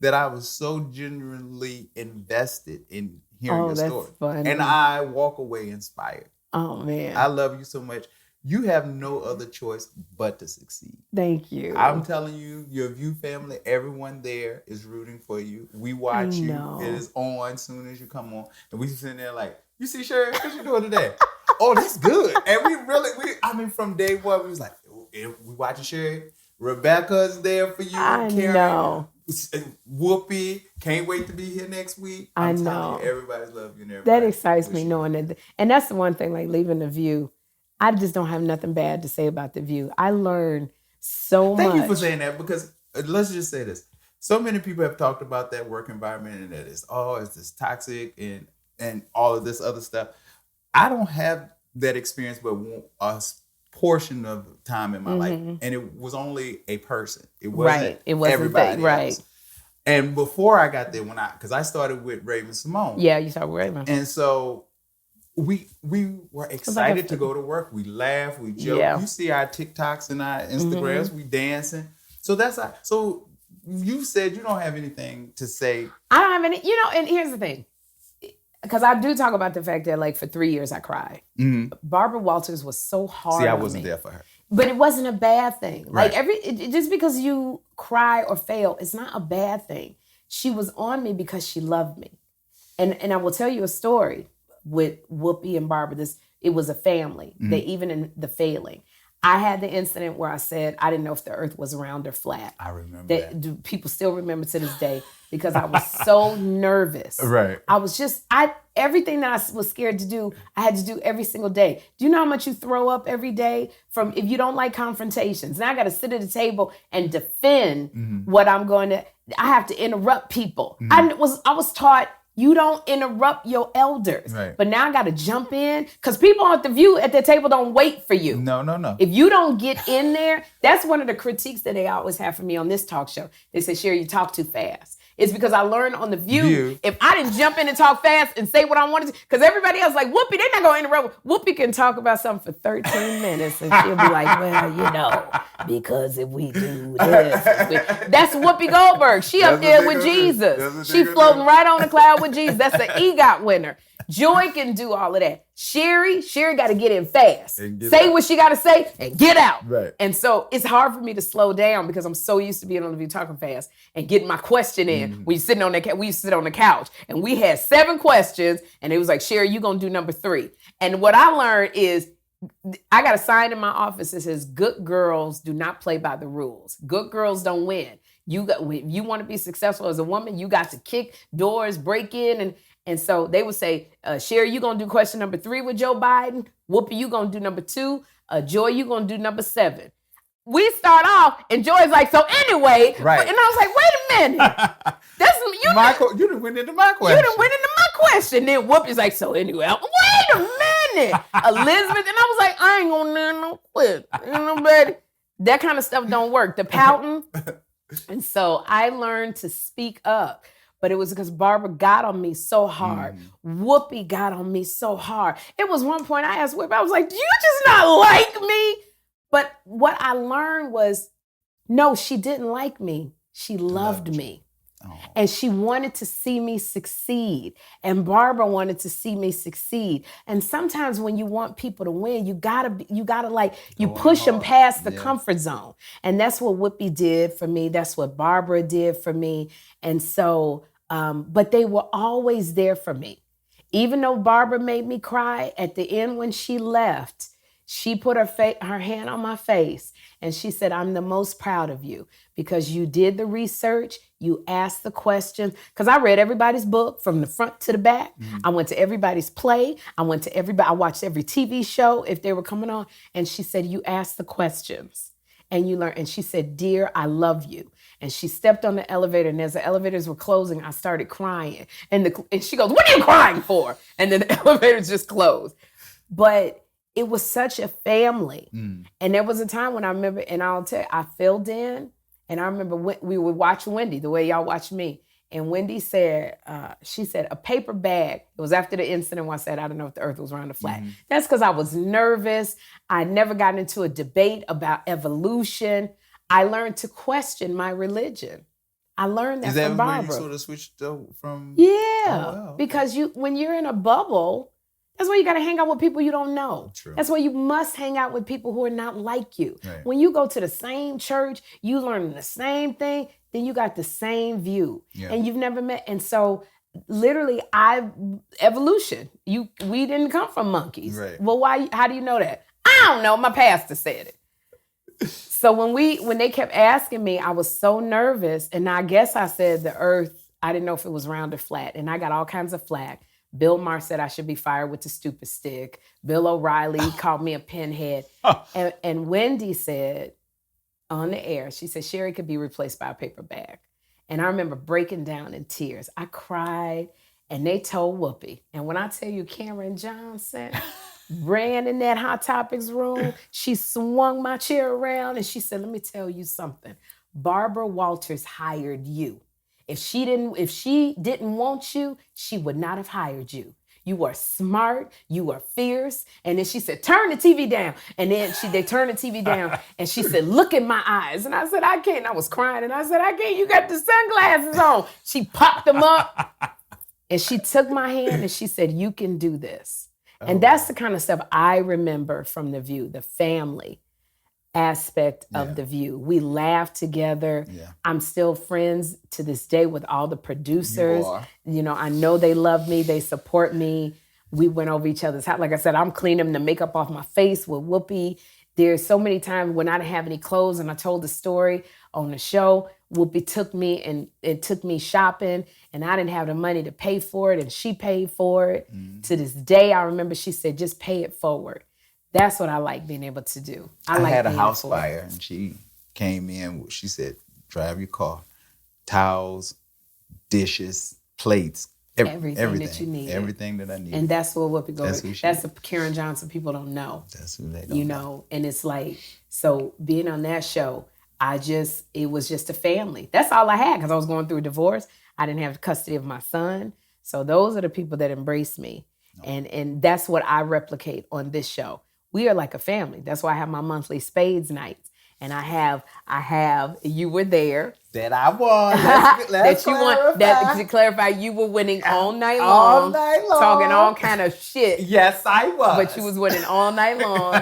that I was so genuinely invested in hearing your story. Funny. And I walk away inspired. Oh, man. I love you so much. You have no other choice but to succeed. Thank you. I'm telling you, your View family, everyone there is rooting for you. We watch you. It is on as soon as you come on. And we sitting there like, you see, Sherri, what you doing today? Oh, that's good. And from day one, we was like, we watching Sherri. Rebecca's there for you. I know. Whoopi, can't wait to be here next week. I'm telling you, everybody's loving you and everybody. That excites me knowing that. And that's the one thing, like leaving the View. I just don't have nothing bad to say about the View. I learned so much. Thank you for saying that, because let's just say this. So many people have talked about that work environment and that it's this toxic and all of this other stuff. I don't have that experience, but a portion of time in my life. And it was only a person. It wasn't everybody else. And before I got there, because I started with Raven Simone. Yeah, you started with Raven. And so we were excited to go to work. We laugh, we joke. Yeah. You see our TikToks and our Instagrams, we dancing. So so you said you don't have anything to say. I don't have any, and here's the thing. Because I do talk about the fact that like for 3 years I cried. Barbara Walters was so hard on me. See, I wasn't there for her. But it wasn't a bad thing. Right. Like just because you cry or fail, it's not a bad thing. She was on me because she loved me. And I will tell you a story with Whoopi and Barbara. It was a family. They even in the failing. I had the incident where I said I didn't know if the earth was round or flat. I remember that. Do people still remember to this day because I was so nervous. Right. I was everything that I was scared to do, I had to do every single day. Do you know how much you throw up every day if you don't like confrontations? Now I got to sit at the table and defend what I'm going to. I have to interrupt people. I was taught, you don't interrupt your elders. Right. But now I got to jump in because people at the View at the table don't wait for you. No. If you don't get in there, that's one of the critiques that they always have for me on this talk show. They say, Sherri, you talk too fast. It's because I learned on the View, if I didn't jump in and talk fast and say what I wanted to, because everybody else like, Whoopi, they're not going to interrupt. Whoopi can talk about something for 13 minutes and she'll be like, well, because if we do this. That's Whoopi Goldberg. She up there with Jesus. She floating right on the cloud with Jesus. That's the EGOT winner. Joy can do all of that. Sherri got to get in fast. Say what she got to say and get out. Right. And so it's hard for me to slow down because I'm so used to being on the View talking fast and getting my question in. When you're sitting on we used to sit on the couch and we had 7 questions and it was like, Sherri, you going to do number 3. And what I learned is I got a sign in my office that says, good girls do not play by the rules. Good girls don't win. If you want to be successful as a woman, you got to kick doors, break in. And so they would say, Sherri, you going to do question number 3 with Joe Biden. Whoopi, you going to do number 2. Joy, you going to do number 7. We start off, and Joy's like, so anyway. Right. And I was like, wait a minute. You done went into my question. You done went into my question. Then Whoopi's like, so anyway, wait a minute. Elizabeth, and I was like, I ain't going to no question. But that kind of stuff don't work. The pouting. And so I learned to speak up. But it was because Barbara got on me so hard. Whoopi got on me so hard. It was one point I asked Whoopi, I was like, do you just not like me? But what I learned was, no, she didn't like me. She loved me. Oh. And she wanted to see me succeed. And Barbara wanted to see me succeed. And sometimes when you want people to win, you push them past the comfort zone. And that's what Whoopi did for me. That's what Barbara did for me. And so, but they were always there for me. Even though Barbara made me cry at the end when she left, She put her hand on my face and she said, I'm the most proud of you because you did the research, you asked the questions. Because I read everybody's book from the front to the back. I went to everybody's play. I watched every TV show if they were coming on. And she said, you asked the questions and you learned. And she said, dear, I love you. And she stepped on the elevator, and as the elevators were closing, I started crying. And she goes, what are you crying for? And then the elevators just closed. But it was such a family. And there was a time when I remember, and I'll tell you, I filled in, and I remember we would watch Wendy the way y'all watch me. And Wendy said, she said, a paper bag. It was after the incident where I said, I don't know if the earth was round or flat. That's because I was nervous. I never got into a debate about evolution. I learned to question my religion. I learned that from Barbara. Is that where you sort of switched from? Yeah, wow. Because when you're in a bubble, that's why you got to hang out with people you don't know. True. That's why you must hang out with people who are not like you. Right. When you go to the same church, you learn the same thing, then you got the same view. Yeah. And you've never met. And so literally, evolution. We didn't come from monkeys. Right. Well, why? How do you know that? I don't know. My pastor said it. So when they kept asking me, I was so nervous. And I guess I said the earth, I didn't know if it was round or flat. And I got all kinds of flack. Bill Maher said I should be fired with the stupid stick. Bill O'Reilly called me a pinhead. And Wendy said on the air, she said, Sherri could be replaced by a paper bag. And I remember breaking down in tears. I cried, and they told Whoopi. And when I tell you Karen Johnson ran in that Hot Topics room, she swung my chair around, and she said, let me tell you something. Barbara Walters hired you. If she didn't want you, she would not have hired you. You are smart, you are fierce. And then she said, turn the TV down. And then they turned the TV down and she said, look in my eyes. And I said, I can't. And I was crying and I said, I can't, you got the sunglasses on. She popped them up and she took my hand and she said, you can do this. And that's the kind of stuff I remember from The View, the family aspect of The View. We laughed together. Yeah. I'm still friends to this day with all the producers. I know they love me. They support me. We went over each other's house. Like I said, I'm cleaning the makeup off my face with Whoopi. There's so many times when I didn't have any clothes and I told the story on the show, Whoopi took me and it took me shopping and I didn't have the money to pay for it and she paid for it. To this day, I remember she said, just pay it forward. That's what I like being able to do. I had a house fire and she came in. She said, drive your car. Towels, dishes, plates, everything that you need. Everything that I need. And that's what Whoopi goes. That's the Karen Johnson people don't know. That's who they don't know. And it's like, so being on that show, it was just a family. That's all I had because I was going through a divorce. I didn't have custody of my son. So those are the people that embraced me. No. And that's what I replicate on this show. We are like a family. That's why I have my monthly Spades nights. And I have, you were there. That I won. To clarify, you were winning all night long. All night long. Talking all kind of shit. Yes, I was. But you was winning all night long.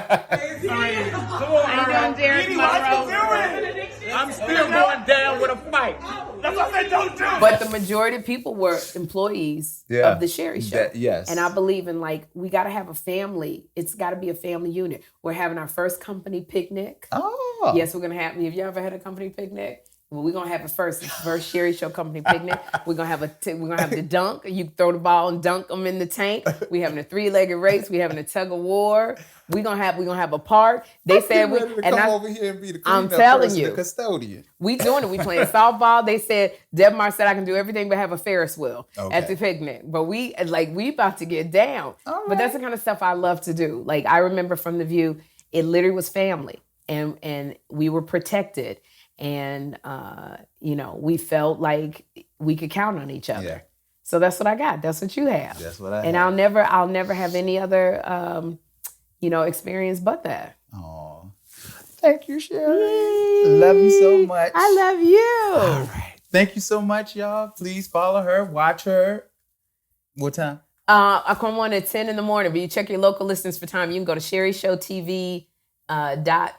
I'm still going down with a fight. That's what they don't do. But the majority of people were employees of the Sherri Show. Yes. And I believe in we got to have a family. It's got to be a family unit. We're having our first company picnic. Oh. Yes, we're going to have, have you ever had a company picnic? Well, we're gonna have it first. It's the first Sherri Show company picnic. We're gonna have the dunk. You throw the ball and dunk them in the tank. We having a 3-legged race. We having a tug of war. We're gonna have a park. They said we over here and be the I'm telling you, the custodian. We doing it. We playing softball. They said Debmar said I can do everything but have a Ferris wheel at the picnic. But we about to get down. Right. But that's the kind of stuff I love to do. Like I remember from The View, it literally was family, and we were protected. And, we felt like we could count on each other. Yeah. So that's what I got. That's what you have. That's what I have. And I'll never have any other, experience but that. Oh, thank you, Sherri. Love you so much. I love you. All right. Thank you so much, y'all. Please follow her. Watch her. What time? I come on at 10 in the morning, but you check your local listings for time. You can go to Sherri Show TV.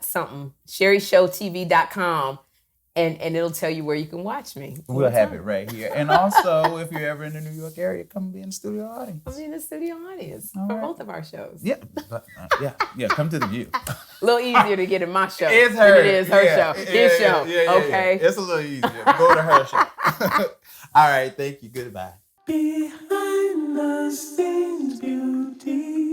.something, SherriShowTV.com, and it'll tell you where you can watch me. We'll have it right here. And also, if you're ever in the New York area, come be in the studio audience. I'll be in the studio audience All for right. both of our shows. Yeah, yeah. Come to the View. A little easier to get in my show. It's her. Than it is her show. His show. Okay. It's a little easier. Go to her show. All right. Thank you. Goodbye. Behind the scenes beauty.